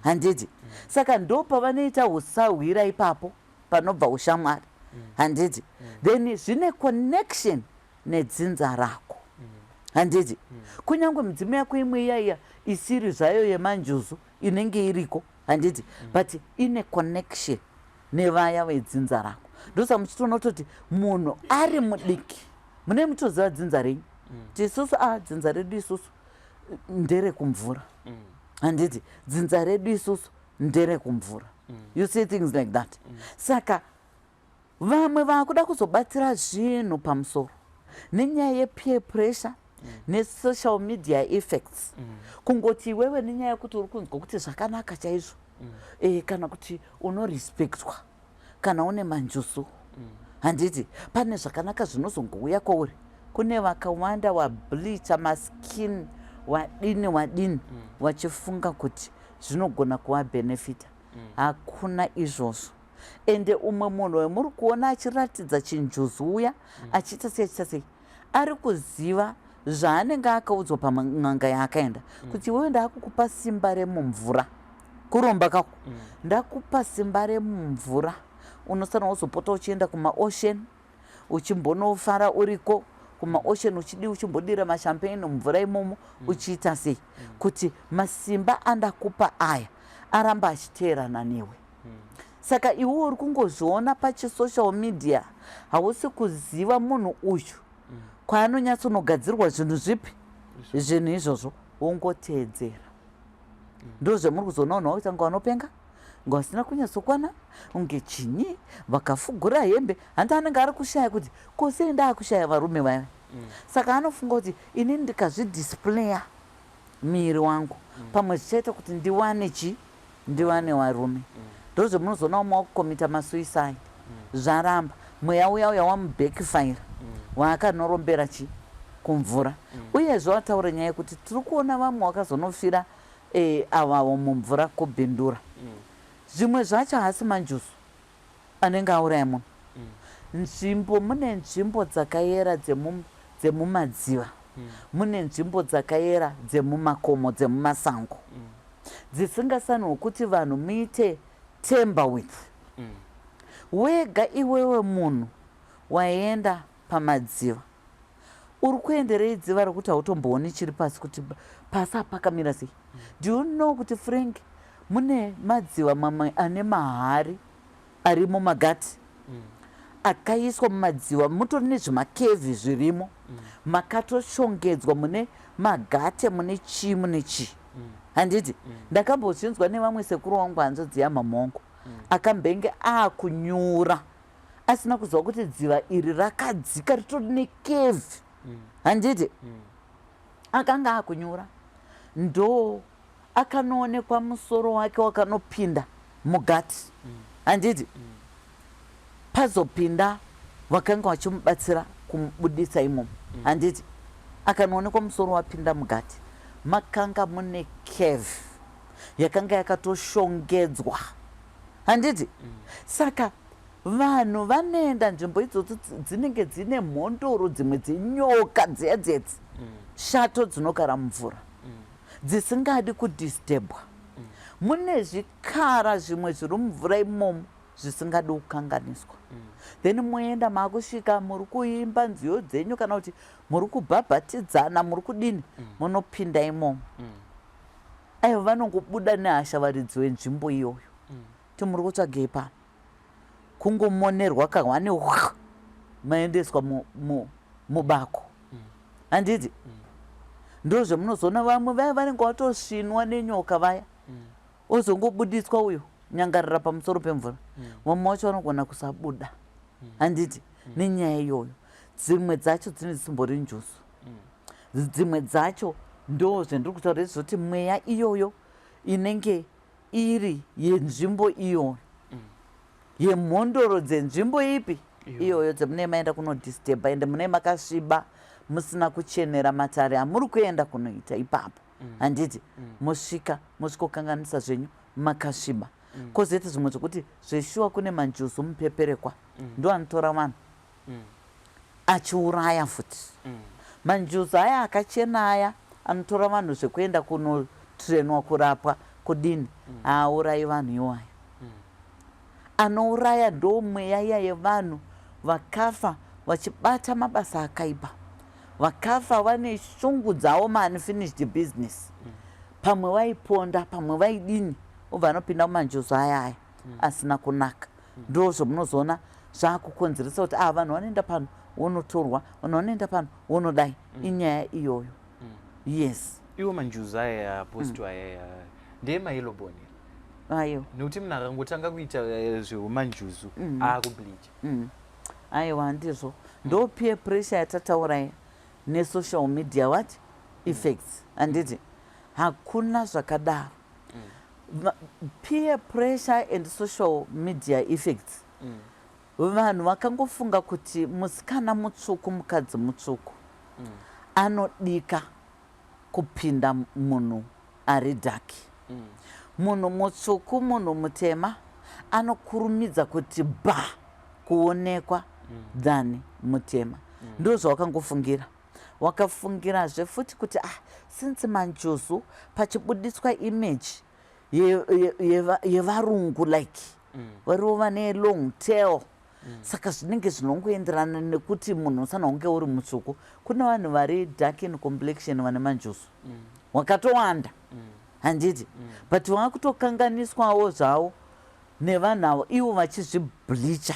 handiti saka ndo pavanoita usahwira ipapo panobva ushamwari handiti then zvine connection nedzinza rako handiti kunyange midzimu yako imwe iyaiya isiri zvayo yemanjuzu inenge iriko handiti but ine connection nevaya vedzinza rako ndosa muchitoona kutoti munhu ari mudiki mune mutoziva dzinza renyu kuti isusu dzinza redu isusu nderekumvura handiti dzinza redu isusu nderekumvura you see things like that saka vamwe vakuda kuzobatsira zvinhu pamusoro nenyaya yepeer pressure nesocial media effects kungoti iwewe nenyaya yekuti uri kunzwa kuti zvakanaka chaizvo kana kuti unorespectwa kana une manjusu handiti pane zvakanaka zvinozongouya kwauri kune vakawanda wableacha maskin wadini wachifunga kuti zvinogona kuvabenefita hakuna izvozvo ende umwe munhu wemuri kuona achiratidza chinjuzu uya achiita sei ari kuziva zvaanenge akaudzwa pam'anga yaakaenda kuti iwewe ndaakukupa simba remumvura kuromba kako ndakupa simba remumvura unosana uzopota uchienda kumaocean uchimbonofara uriko kumaocean uchimbodira mashampagne mumvura imomo uchiita sei kuti masimba andakupa aya aramba achiteerana newe saka iwe uri kungozviona pachisocial media hausi kuziva munhu uyu kwaanonyatsonogadzirwa zvinhu zvipi zvinhu izvozvo wongoteedzera ndo zvemuri kuzoona vanhu vakuita nga vanopenga nga vasina kunyatsokwana unge chinyi vakafugura hembe handi anenge ari kushaya kuti kose ndaakushaya varume vaya saka anofunga kuti ini ndikazvidisplaya miri wangu pamwe zvichaita kuti ndiwane varume ndo zvemunozoona wamakukomita masuicide zvaramba mweya uya wamubackfire waakanorombera kumvura uyezve wataura nyaya yekuti tiri kuona vamwe wakazonofira avavo mumvura kubhindura zvimwe zvacho hasi manjusu anenge auraya munhu mune nzvimbo dzakayera dzemumadziva mune nzvimbo dzakayera dzemumakomo dzemumasango dzisingasanirwe kuti vanhu muite tember with wega iwewe munhu waenda pamadziva uri kuenderei dziva rekuti hautombooni chiri pasi kuti pasi apakamira sei do you know kuti frank mune madziva mamwe ane mahari ari mumagati akaiswa mumadziva mutori nezvimakevhi zvirimo makatoshongedzwa mune magate mune chii handiti ndakambozvinzwa nevamwe sekuru wangu hanzodziya mamongo akambenge akunyura asina kuziva kuti dziva iri rakadzika ritori nekevhi handiti akanga akunyura ndo akanoonekwa musoro wake wakanopinda mugati handiti pazopinda vakanga vachimubatsira kumubudisa imomo handiti akanoonekwa musoro wapinda mugati makanga mune cave yakanga yakatoshongedzwa handiti saka vanhu vanoenda nzvimbo idzodzo dzinenge dzine mhondoro dzimwe dzenyoka dzedzedzi shato dzinogara mumvura dzisingadi kudistebwa mune zvikara zvimwe zviri mumvura imomo zvisingadi kukanganiswa. Then moenda makusvika muri kuimba nziyo dzenyu kana kuti muri kubhabhatidzana muri kudini munopinda imomo. Aivo vanongobuda nehasha varidzi wenzvimbo iyoyo kuti muri kutsvagei pano, kungomonerwa kahwane maendeswa mubako. Handiti ndo zvemunozoona vamwe vaya vanenge watosvinwa nenyoka vaya ozongobudiswa uyo nyangarira pamusoro pemvura, vamwe wacho vanogona kusabuda. Handiti nenyaya iyoyo dzimwe dzacho dzinenge dzisimbori njusu, dzimwe dzacho ndo zvendiri kutaura izvoti mweya iyoyo inenge iri yenzvimbo iyoyo, yemhondoro dzenzvimbo ipi iyoyo dzemune maenda kunodisturba ende mune makasviba musina kuchenera matare amuri kuenda kunoita ipapo. Handiti mosvika mosvikokanganisa zvenyu makasviba. Kozoita zvimwe zvokuti zveshuwa kune manjusu mupeperekwa ndo anotora vanhu achiuraya futi. Manjusu aya akachena aya anotora vanhu zvekuenda kunotrenwa kurapwa kudini, haaurayi vanhu iwaya. Anouraya ndo mweya iya yevanhu vakafa vachibata mabasa akaipa, vakafa vane shungu dzavo ma-unfinished business. Pamwe vaiponda pamwe vaidini obva anopinda mumanjusu aya asina kunaka. Ndo zvomunozoona zvaakukonzeresa kuti vanhu vanoenda pano vonotorwa, vanhu vanoenda pano vonodai. Inyaya iyoyo. Yes. Iwo manjusu aya aposto aya ndeemailoboni. Aiwa. Nekuti munhu akangotanga kuita zveumanjusu akublicha. Aiwa handizvo. Ndo peer pressure yatataura nesocial media what effects. Handiti hakuna zvakadaro. Peer pressure and social media effects. Vanhu vakangofunga kuti musikana mutsvuku mukadzi mutsvuku anodika kupinda munhu ari dhaki. Munhu mutsvuku munhu mutema anokurumidza kuti kuonekwa than mutema. Ndo zvavakangofungira. Wakafungirazve futi kuti since manjusu pachibudiswa image yevarungu like varivo vane long tail, saka zvinenge zvinongoenderana nekuti munhu usana hunge uri mutsvuku. Kuna vanhu vari dark in complexion vane manjusu wakatowanda. Handiti but vakutokanganiswawo zvavo nevanhu avo ivo vachizvibleacha.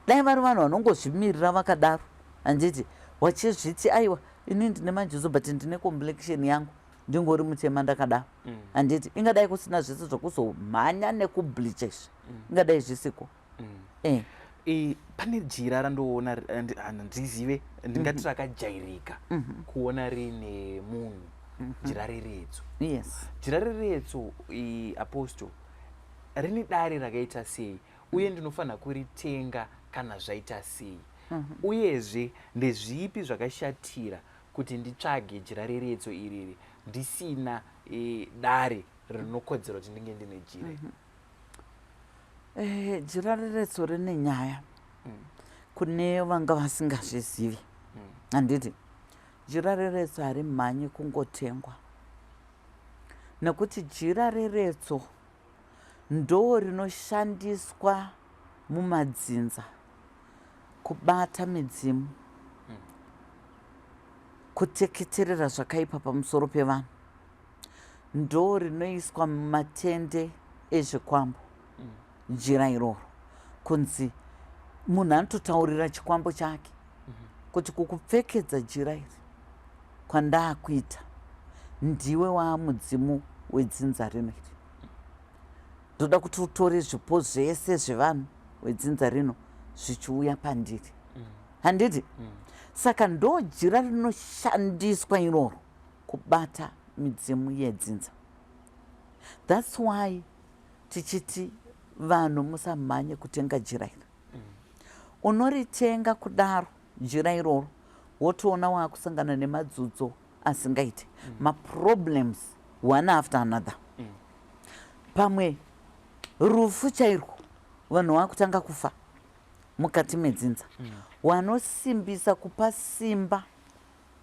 Dai vari vanhu vanongozvimirira vakadaro. Handiti wachizviti aiwa ini ndine manjusu but ndine complexion yangu ndingori mutema ndakadaro. Handiti ingadai kusina zvese zvokuzomhanya nekubleacha izvi, ingadai zvisiko. Pane jira randoona handizive ndingati rakajairika kuona rine munhu, jira reredzo. Yes. Jira reredzo aposto rine dare rakaita sei uye ndinofanira kuritenga kana zvaita sei? Uyezve ndezvipi zvakashatira kuti nditsvage jira reredzo iriri ndisina dare rinokodzera kuti ndinge ndine jira? Jira reredzo rine nyaya kune vanga vasingazvizivi. Handiti jira reredzo harimhanyi kungotengwa, nekuti jira reredzo ndo rinoshandiswa mumadzinza kubata midzimu, kuteketerera zvakaipa pamusoro pevanhu. Ndo rinoiswa mumatende ezvikwambo jira iroro, kunzi munhu anototaurira chikwambo chake kuti kukupfekedza jira iri kwandaakuita ndiwe waamudzimu wedzinza rino iri, ndoda kuti utore zvipo zvese zvevanhu wedzinza rino zvichiuya pandiri. Handiti saka ndo jira rinoshandiswa iroro kubata midzimu yedzinza. That's why tichiti vanhu musamhanye kutenga jira iri. Unoritenga kudaro jira iroro wotoona waakusangana nemadzudzo asingaite, maproblems one after another. Pamwe rufu chairwo vanhu vakutanga kufa mukati medzinza. Wanosimbisa kupa simba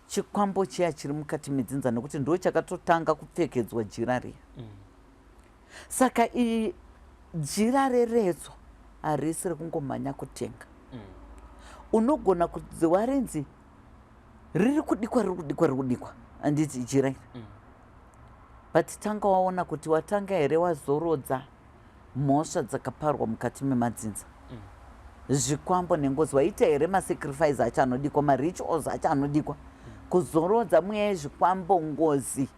chikwambo chiya chiri mukati medzinza nekuti ndo chakatotanga kupfekedzwa jira riya. Saka jira reredzo harisi rekungomhanya kutenga. Unogona kunzi warinzi riri kudikwa handiti jira iri, but tanga waona kuti watanga here wazorodza mhosva dzakaparwa mukati memadzinza, zvikwambo nengozi. Waita here masacrifice acho anodikwa, marituals acho anodikwa, kuzorodza muya yezvikwambo, ngozi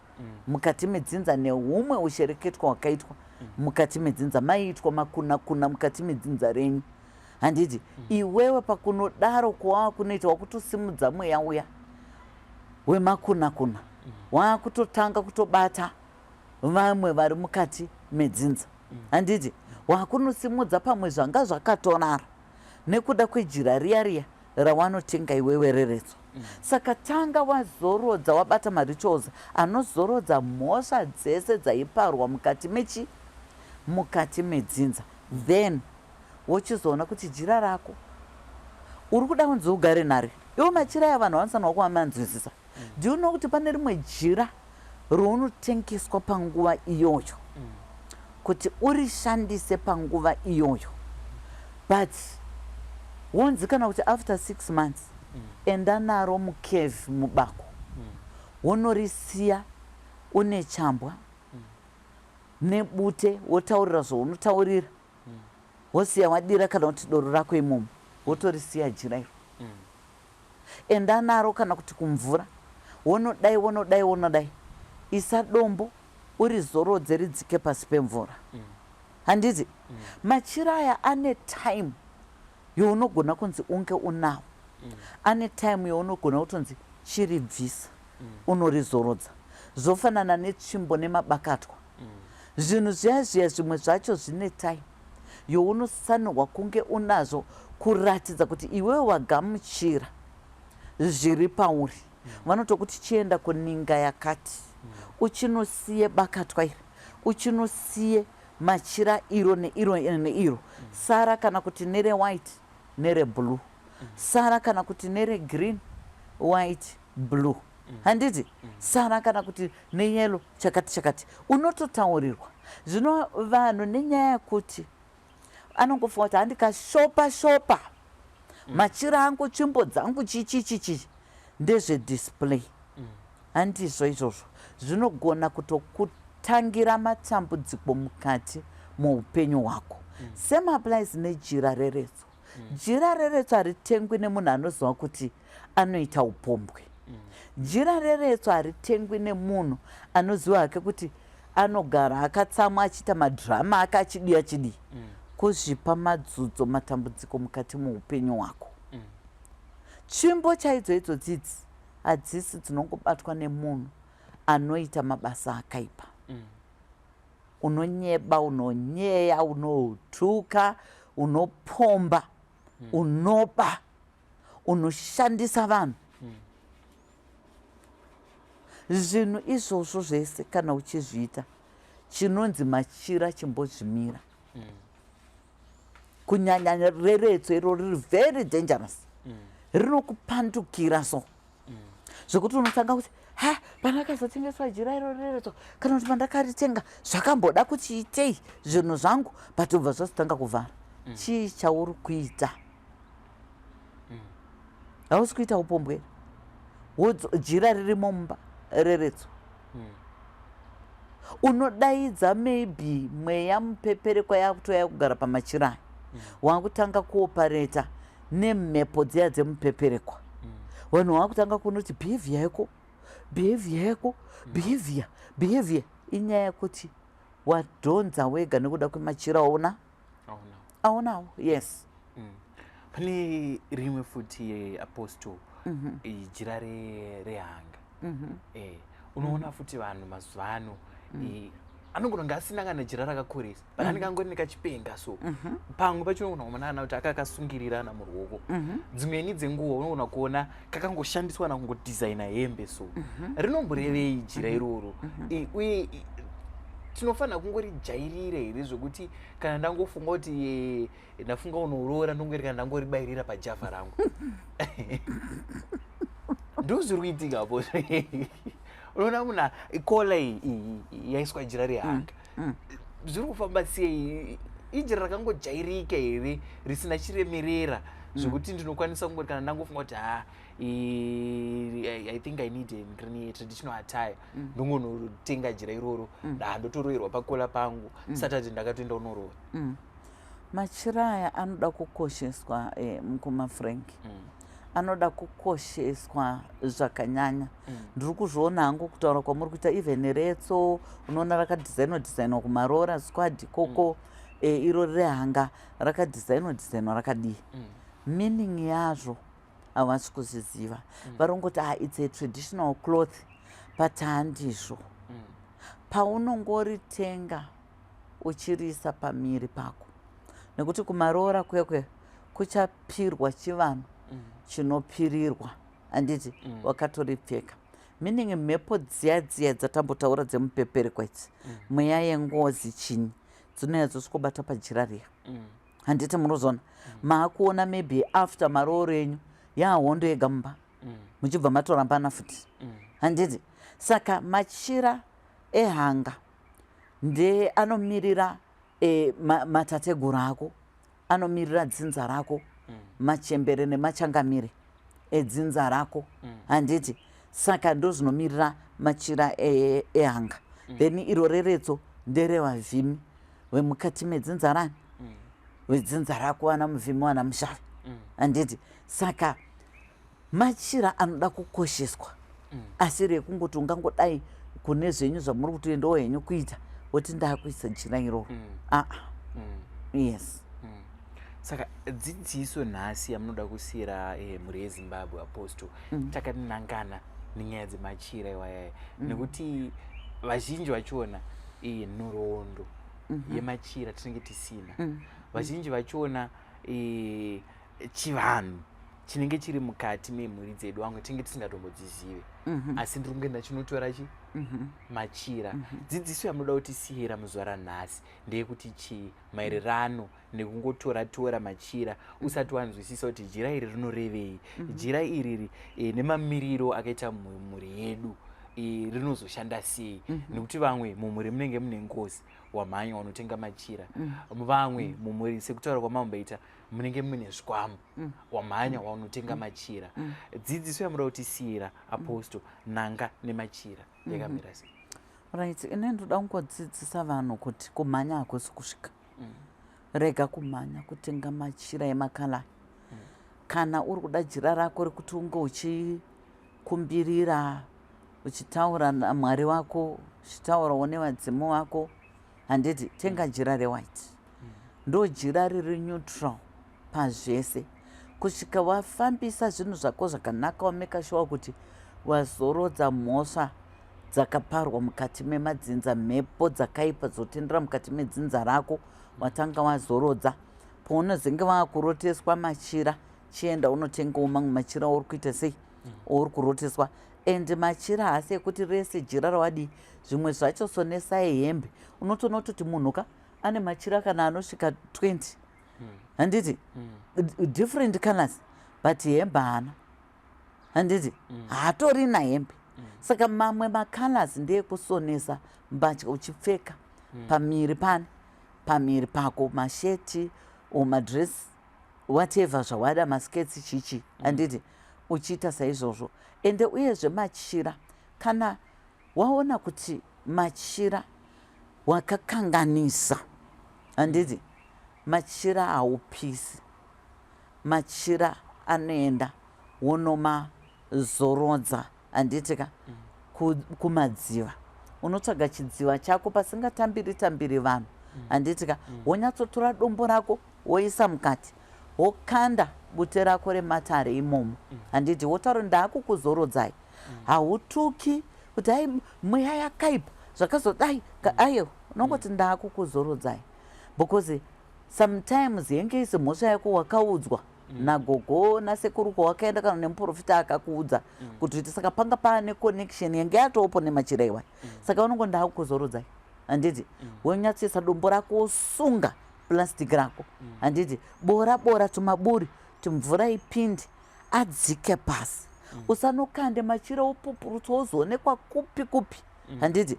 mukati medzinza, neumwe ushereketwa hwakaitwa mukati medzinza, maiitwa makuna mukati medzinza renyu. Handiti iwewe pakunodaro kwava kunoita wakutosimudza mweya uya wemakuna wakutotanga kutobata vamwe vari mukati medzinza. Handiti wakunosimudza pamwe zvanga zvakatonara nekuda kwejira riya rawanotenga iwewe reredzo. Saka tanga wazorodza, wabata marituals anozorodza mhosva dzese dzaiparwa mukati medzinza, then wochizoona kuti jira rako uri kuda kunzi ugare nare. Iwo machira ya vanhu vanosanwa kuvamanzwisisa. Do you know kuti pane rimwe jira rounotengeswa panguva iyoyo kuti urishandise panguva iyoyo, but wonzi kana kuti after 6 months enda naro mukevhi mubako, wonorisiya une chambwa nebute, wotaurira zvaunotaurira, wosiya wadira kana kuti doro rako imomo, wotorisiya jira iro. Enda naro kana kuti kumvura, wonodai, isa dombo urizorodze ridzike pasi pemvura. Handiti machira aya ane time younogona kunzi unge unawo, ane time younogona kutonzi chiribvisa unorizorodza. Zofanana netsvimbo nemabakatwa, zvinhu zviya zvimwe zvacho zvine time younosanirwa kunge unazvo kuratidza kuti iwewe wagamuchira zviri pauri. Vanotokuti chienda kuninga yakati, uchinosiye bakatwa iri, uchinosiye machira iro neiro, sara kana kuti nere white nere blue, sara kana kuti nere green white blue. Handiti sara kana kuti neyellow chakati. Unototaurirwa. Zvino vanhu nenyaya yekuti anongofunga kuti handikashopa machira angu, tsvimbo dzangu, chichi ndezvedisplay. Handizvo izvozvo zvinogona kutokutangira matambudziko mukati muupenyu hwako. Same applies nejira reredzo. Jira reredzo haritengwi nemunhu anoziva kuti anoita upombwe. Jira reredzo haritengwi nemunhu anoziva hake kuti anogara akatsamwa achiita madhirama ake achidii, kuzvipa madzudzo, matambudziko mukati muupenyu hwako. Tsvimbo chaidzo dzidzi hadzisi dzinongobatwa nemunhu anoita mabasa akaipa. Unonyeba, unonyeya, unotuka, unopomba, unoba, unoshandisa vanhu. Zvinhu izvozvo zvese kana uchizviita, chinonzi machira chimbozvimira. Kunyanya reredzo iro riri very dangerous. Rinokupandukira so zvokuti unotanga kuti pandakazotengeswa jira iro reredzo kana kuti pandakaritenga zvakamboda kuti itei zvinhu zvangu, but ubva zvazotanga kuvhara. Chii chauri kuita? Hausi kuita upombwe. Jira ririmo mumba reredzo. Unodaidza maybe mweya mupeperekwa yakutoya kugara pamachira aya, wakutanga kuopareta nemhepo dziya dzemupeperekwa. Vanhu vakutanga kunoti behavior inyaya yekuti wadhonza wega nekuda kwemachira aunawo. Yes. Pane rimwe futi apostle jira rehanga. Unoona futi vanhu mazuva ano anogona kunge asina kana jira rakakoresa, but anenge angori nekachipenga so pamwe pacho unogona kuona kuti akakasungirirana muruoko. Dzimweni dzenguva unogona kuona kakangoshandiswa nakungodhizaina hembe so rinomborevei jira iroro. Uye tinofanira kungorijairira here zvokuti kana ndangofunga kuti ndafunga unoroora ndongori kana ndangoribairira pajavha rangu. Ndozviri kuitika po. Unoona munhu kola iyi yaiswa jira rehanga, zviri kufamba sei ijira rakangojairika here risina chiremerera zvekuti ndinokwanisa kungoti kana ndangofunga kuti I think I need a traditional attire ndongonotenga jira iroro ndandotoroerwa pakola pangu Saturday ndakatoenda unorova. Machira aya anoda kukosheswa mukumafrank anoda kukosheswa zvakanyanya. Ndiri kuzviona hangu kutaura kwamuri kuita even retso unoona rakadhizainwa kumarora squad koko iro rehanga rakadhizainwa rakadii meaning yazvo havasi kuzviziva varongoti it's a traditional cloth but handizvo. Paunongoritenga uchirisa pamiri pako nekuti kumarora kwekwe kuchapirwa chivanhu chinopirirwa handiti wakatoripfeka meaning mhepo dziya dzatambotaura dzemupepereko idzi mweya yengozi chinyi dzinonyadzosvikobata pajira riya handiti munozona maakuona maybe after maroro enyu yahondo yega mumba muchibva matorambana futi handiti. Saka machira ehanga nde anomirira matateguru ako anomirira dzinza rako machembere nemachangamire edzinza rako handiti. Saka ndo zvinomirira machira ehanga then iro reretso nderevavhimi vemukati medzinza rani wedzinza rako wana muvhimi wana mushavi handiti. Saka machira anoda kukosheswa asi rekungoti ungangodai kune zvenyu zvamuri kutoendawo henyu kuita woti ndakuisa jira iroro yes. Saka dzidziso nhasi yamunoda kusiyira mhuri yeZimbabwe Apostle takaninangana nenyaya dzemachira iwayaya nekuti vazhinji vachiona nhoroondo yemachira tinenge tisina vazhinji vachiona chivanhu chinenge chiri mukati memhuri dzedu vamwe tinenge tisingatombodzizive asi ndiri kungoenda chinotora machira. Dzidziso yamunoda kutisiyira muzuva ranhasi ndeyekuti chii maererano nekungotora machira usati wanzwisisa kuti jira iri rinorevei jira iriri nemamiriro akaita mhuri yedu rinozoshanda sei nekuti vamwe mumhuri munenge mune ngozi wamhanya wanotenga machira vamwe mumhuri sekutaura kwamamboita munenge mune zvikwama wamhanya wanotenga machira. Dzidziso yamunoda kutisiyira Apostle nanga nemachira yakamira sei? Right, ine ndoda kungodzidzisa vanhu kuti kumhanya hakusi kusvika rega kumhanya kutenga machira emakala kana uri kuda jira rako rekuti unge uchikumbirira uchitaura namwari wako uchitaurawo nevadzimu wako handiti tenga jira rewhite ndo jira riri neutral pazvese kusvika wafambisa zvinhu zvako zvakanaka wameka sure kuti wazorodza mhosva dzakaparwa mukati memadzinza mhepo dzakaipa dzotendera mukati medzinza rako watanga wazorodza paunozenge waakuroteswa machira chienda unotengawo mamwe machira uri kuita sei uri kuroteswa ende machira haasi ekuti rese jira rawadi zvimwe zvacho sonesa yehembe unotoona kutoti munhu ka ane machira kana anosvika 20 handiti different colors but hembe haana handiti haatorina hembe saka mamwe macolors ndeekusonesa mbatya uchipfeka pamiri pane pamiri pako masheti o madress whatever zvawada masketsi chichi handiti uchiita saizvozvo ende uyezve machira kana waona kuti machira wakakanganisa handiti machira haupisi machira anoenda wonomazorodza handitika kumadziva unotsvaga chidziva chako pasingatambiri vanhu handitika wonyatsotora dombo rako woisa mukati wokanda bute rako rematare imomo handiti wotaura ndaakukuzorodzai hautuki kuti hai mweya yakaipa zvakazodai aiyo unongoti ndaakukuzorodzai because sometimes yenge isi mhosva yako wakaudzwa nagogo nasekuru kwawakaenda kana nemuprofita akakuudza kuti iti saka panga paane connection yenge yatopo nemachira iwai saka unongo ndaakukuzorodzai handiti wonyatsoisa dombo rako wosunga plastic rako handiti bora tumaburi timvura ipindi adzike pasi usanokande machira upupurutsa wozoonekwa kupi handiti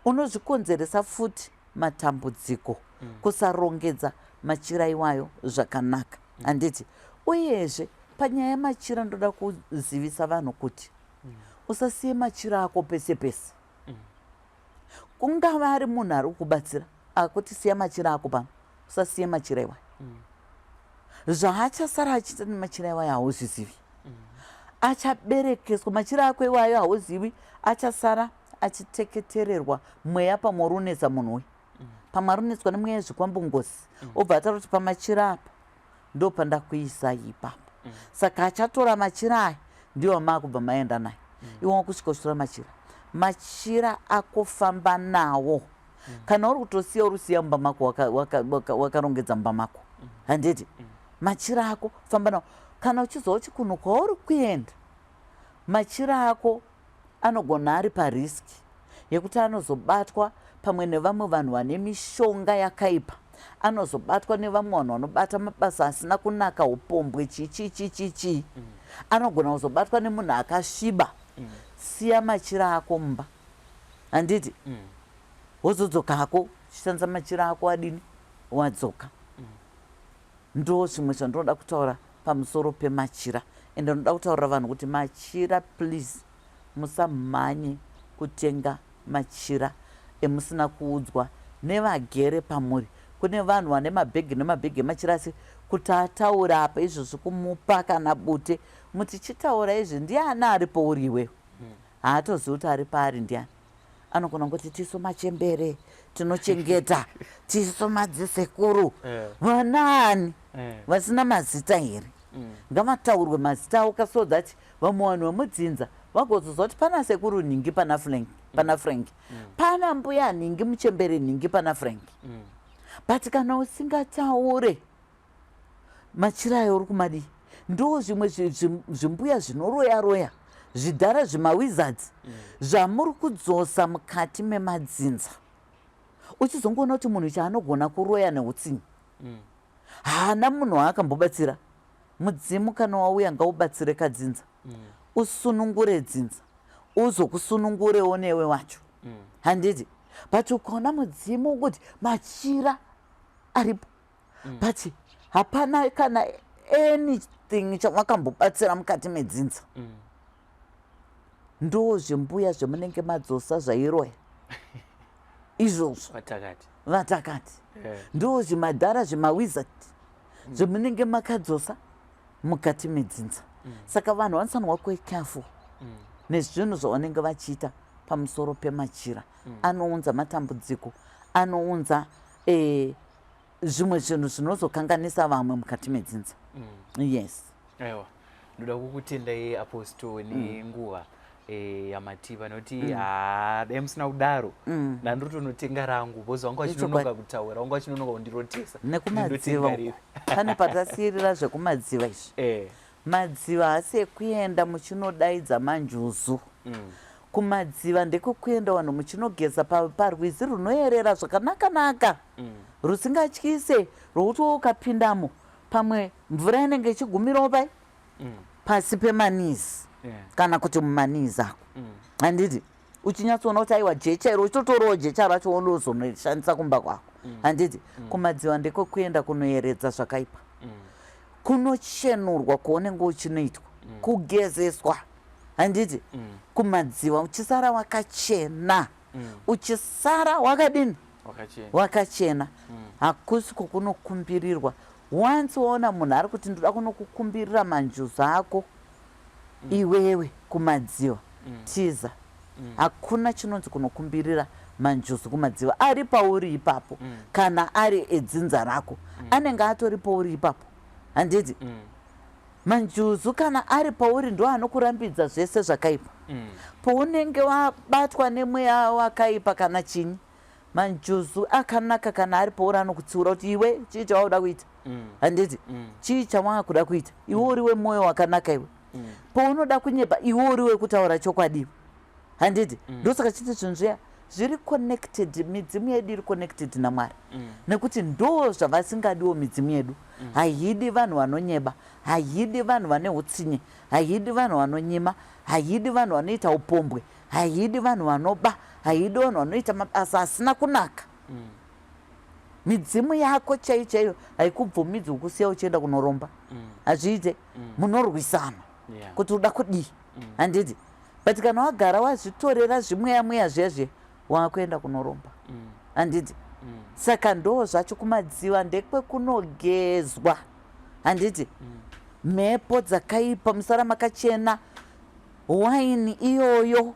unozvikonzeresa futi matambudziko kusarongedza machira iwayo zvakanaka handiti. Uyezve panyaya yamachira ndoda kuzivisa vanhu kuti usasiye machira ako pese pese. Kungava ari munhu ari kubatsira akuti siya machira ako pano, usasiye machira iwayo. Zvaachasara achiita nemachira iwayo hauzvizivi. Achaberekeswa machira ako iwayo hauzivi, achasara achiteketererwa mweya pamwe runetsa munhu uyu. Pamwe runetswa nemweya yezvikwambungozi obva ataura kuti pamachira apa ndo pandakuisa ipapo. Saka achatora machira aya ndiwo maakubva maenda nayo. Iwe wakusvika uchitora machira akufamba nawo. Kana uri kutosiya urusiya mumba mako wakarongedza mumba mako handiti, machira ako famba nawo. Kana uchizwa uchi kunhu kwauri kuenda machira ako anogona ari pariski yekuti anozobatwa pamwe nevamwe vanhu vane mishonga yakaipa, anozobatwa nevamwe vanhu vanobata mabasa asina kunaka, upombwe chichi. Anogona kuzobatwa nemunhu akasviba. Siya machira ako mumba handiti, wozodzoka hako uchishandisa machira ako adini wadzoka. Ndo zvimwe zvandinoda kutaura pamusoro pemachira. Ende ndoda kutaurira vanhu kuti machira please musamhanye kutenga machira emusina kuudzwa nevagere pamuri. Kune vanhu vane mabhegi nemabhegi emachira asi kuti ataura apa izvozvi kumupa kana bute muti chitaura izvi ndiani ari pouri iwewe, haatozivi kuti ari paari ndiani. Anogona kuti tiso machembere tinochengeta tiso madzisekuru vanani vasina mazita here. Ngavataurwe mazita avo so that vamwe vanhu vemudzinza vagozozwa kuti pana sekuru nhingi pana Frank, pana mbuya nhingi muchembere nhingi pana Frank. But kana usingataure machira ayo uri kumadii, ndo zvimwe zvimbuya zvinoroya zvidhara zvimawizards zvamuri kudzosa mukati memadzinza. Uchizongoona kuti munhu chaanogona kuroya neutsinye haana munhu waakambobatsira. Mudzimu kana wauya ngaubatsire kadzinza, usunungure dzinza, uzokusunungurewo newe wacho handiti. But ukaona mudzimu kuti machira aripo but hapana kana anything chamakambobatsira mukati medzinza, ndo zvimbuya zvemunenge madzosa zvairoya izvozvo vatakati, ndo zvimadhara zvimawizard zvemunenge makadzosa mukati medzinza. Saka vanhu vanofanirwa kuekafu nezvinhu zvavanenge vachiita pamusoro pemachira. Anounza matambudziko, anounza zvimwe zvinhu zvinozokanganisa vamwe mukati medzinza. Yes. Aiwa, ndoda kukutendai Apostle nenguva yamativa noti dai musina kudaro ndandotonotenga rangu bhozi wanga wachinonoka kutaura, wanga wachinonoka kundirotesa nekumadziva. Pane patasiyirira zvekumadziva izvi. Madziva haasi ekuenda muchinodaidza manjuzu. Kumadziva ndekukuenda vanhu muchinogeza parwizi runoyerera zvakanaka rusingatyise, rwokuti ukapindamo pamwe mvura inenge ichigumirawo pai pasi pemanizi kana kuti mumanizi ako handiti. Uchinyatsoona kuti aiwa jecha iro uchitotorawo jecha racho unozonoshandisa kumba kwako handiti. Kumadziva ndekukuenda kunoyeredza zvakaipa, kunochenurwa kwaunenge uchinoitwa, kugezeswa handiti. Kumadziva uchisara wakachena, uchisara wakadini wakachena. Hakusi kunokumbirirwa. Once waona munhu ari kuti ndoda kunokukumbirira manjuzu ako iwewe kumadziva, tiza. Hakuna chinonzi kunokumbirira manjuzu kumadziva ari pauri ipapo kana ari edzinza rako, anenge atori pauri ipapo handiti. Manjuzu kana ari pauri ndo anokurambidza zvese zvakaipa. Paunenge wabatwa nemweya wakaipa kana chinyi, manjuzu akanaka kana ari pauri anokutsiura kuti iwe chii chawauda kuita handiti, chii chawanga kuda kuita. Iwe uriwe mwoyo wakanaka iwe. Paunoda kunyeba iwe uriwe kutaura chokwadi handiti. Ndosaka chiti zvinhu zviya zviri connected, midzimu yedu iri connected naMwari nekuti ndo zvavasingadiwo midzimu yedu. Haidi vanhu vanonyeba, haidi vanhu vane utsinye, haidi vanhu vanonyima, haidi vanhu vanoita upombwe, haidi vanhu vanoba, haidi vanhu vanoita mabasa asina kunaka midzimu yako chaiyo haikubvumidzi kusiya uchienda kunoromba. Hazviite, munorwisana kuti uda kudii. Handiti, but kana wagara wazvitorera zvimweya zvezve wakuenda kunoromba. Handiti, saka ndo zvacho kumadziva ndekwekunogezwa. Handiti, mhepo dzakaipa musara makachena. Waini iyoyo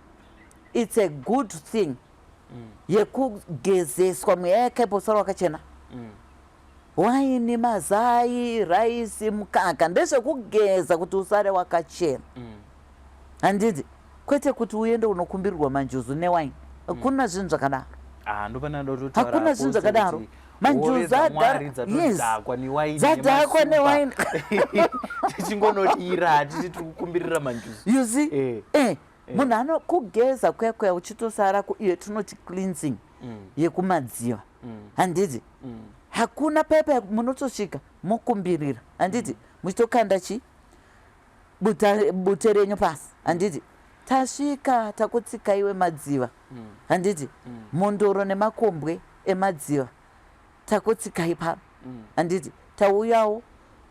it's a good thing yekugezeswa mweya yakaipa usara wakachena. Waini, mazai, raisi, mukaka ndezvekugeza kuti usare wakachena. Handiti, kwete kuti uende unokumbirirwa manjuzu newaini. Kuna zvinhu zvakadaro. Hakuna zvinhu zvakadaro. Manjuzu dzadhakwa newaini. Tichingonodira tiri kukumbirira manjuzu. You see? Munhu anokugeza kwekwe uchitosara iyo tinoti cleansing yekumadziva. Handiti, hakuna pepe munotosvika mokumbirira. Handiti, muchitokanda bute renyu pasi. Handiti, tasvika takutsika iwe madziva. Handiti, mondoro nemakombwe emadziva takutsika ipapo. Handiti, tauyawo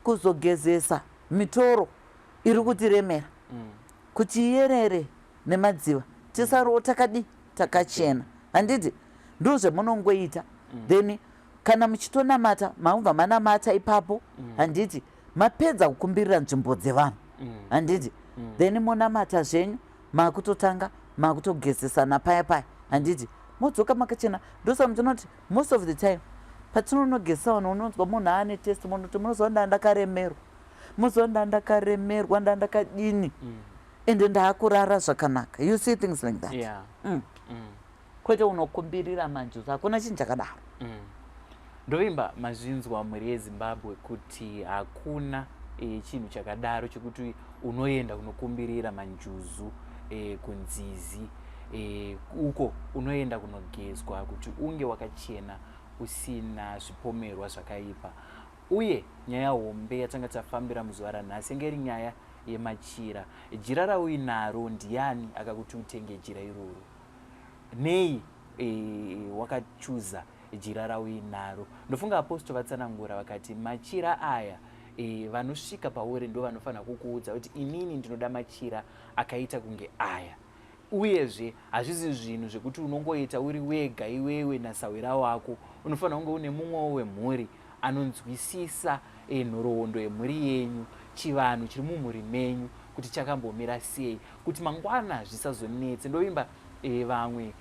kuzogezesa mitoro iri kutiremera kuti iyerere nemadziva tisarowo takachena. Handiti, ndozvemunongoita. Then kana muchitonamata maubva manamata ipapo. Handiti, mapedza kukumbirira nzvimbo dzevanhu. Handiti, then monamata zvenyu makutotanga makutogezesana paya. Handiti, modzoka makachena. Ndosa mutinoti most of the time patinonogezesa vanhu unonzwa munhu ane testimony kuti munozonda ndakaremerwa, muzonda ndakaremerwa, ndakadini, ende ndaakurara zvakanaka. You see things like that. Kwete unokumbirira manjuzu, hakuna chinhu chakadaro. Ndovimba mazvinzwa mhuri yeZimbabwe kuti hakuna chinhu chakadaro chekuti unoenda kunokumbirira manjuzu kunzizi, uko unoenda kunogezwa kuti unge wakachena usina zvipomerwa zvakaipa. Uye nyaya hombe yatanga tafambira muzuva ranhasi ngeri nyaya yemachira. Jira rauinaro ndiani akakuti utenge jira iroro? Nei wakachuza jira rauinaro? Ndofunga apostle vatsanangura vakati machira aya vanosvika pauri ndo vanofanira kukuudza kuti inini ndinoda machira akaita kunge aya. Uyezve hazvisi zvinhu zvekuti unongoita uri wega iwewe nasawira wako. Unofanira kunge une mumwewo wemhuri anonzwisisa nhoroondo yemhuri yenyu, chivanhu chiri mumhuri menyu kuti chakambomira sei, kuti mangwana zvisazonetse. Ndovimba vamwe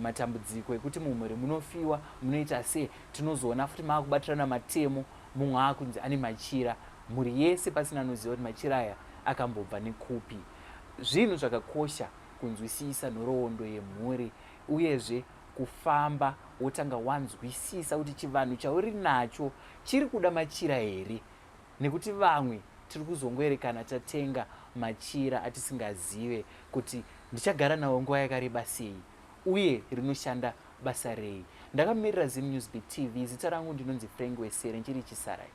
matambudziko ekuti mumhuri munofiwa munoita sei, tinozoona futi maakubatirana matemo, mumwe akunzi ane machira, mhuri yese pasina anoziva kuti machira aya akambobva nekupi. Zvinhu zvakakosha kunzwisisa nhoroondo yemhuri, uyezve kufamba wotanga wanzwisisa kuti chivanhu chauri nacho chiri kuda machira here, nekuti vamwe tiri kuzongoerekana tatenga machira atisingazive kuti ndichagara nawo nguva yakareba sei uye rinoshanda basa rei. Ndakamirira ZimNewsBeat TV, zita rangu ndinonzi Frank Wesere, nchiri Chisarai.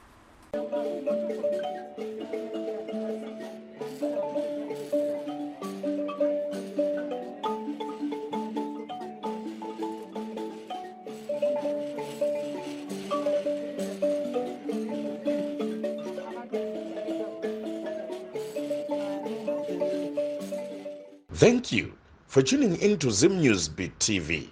Thank you for tuning in to ZimNewsBeat TV.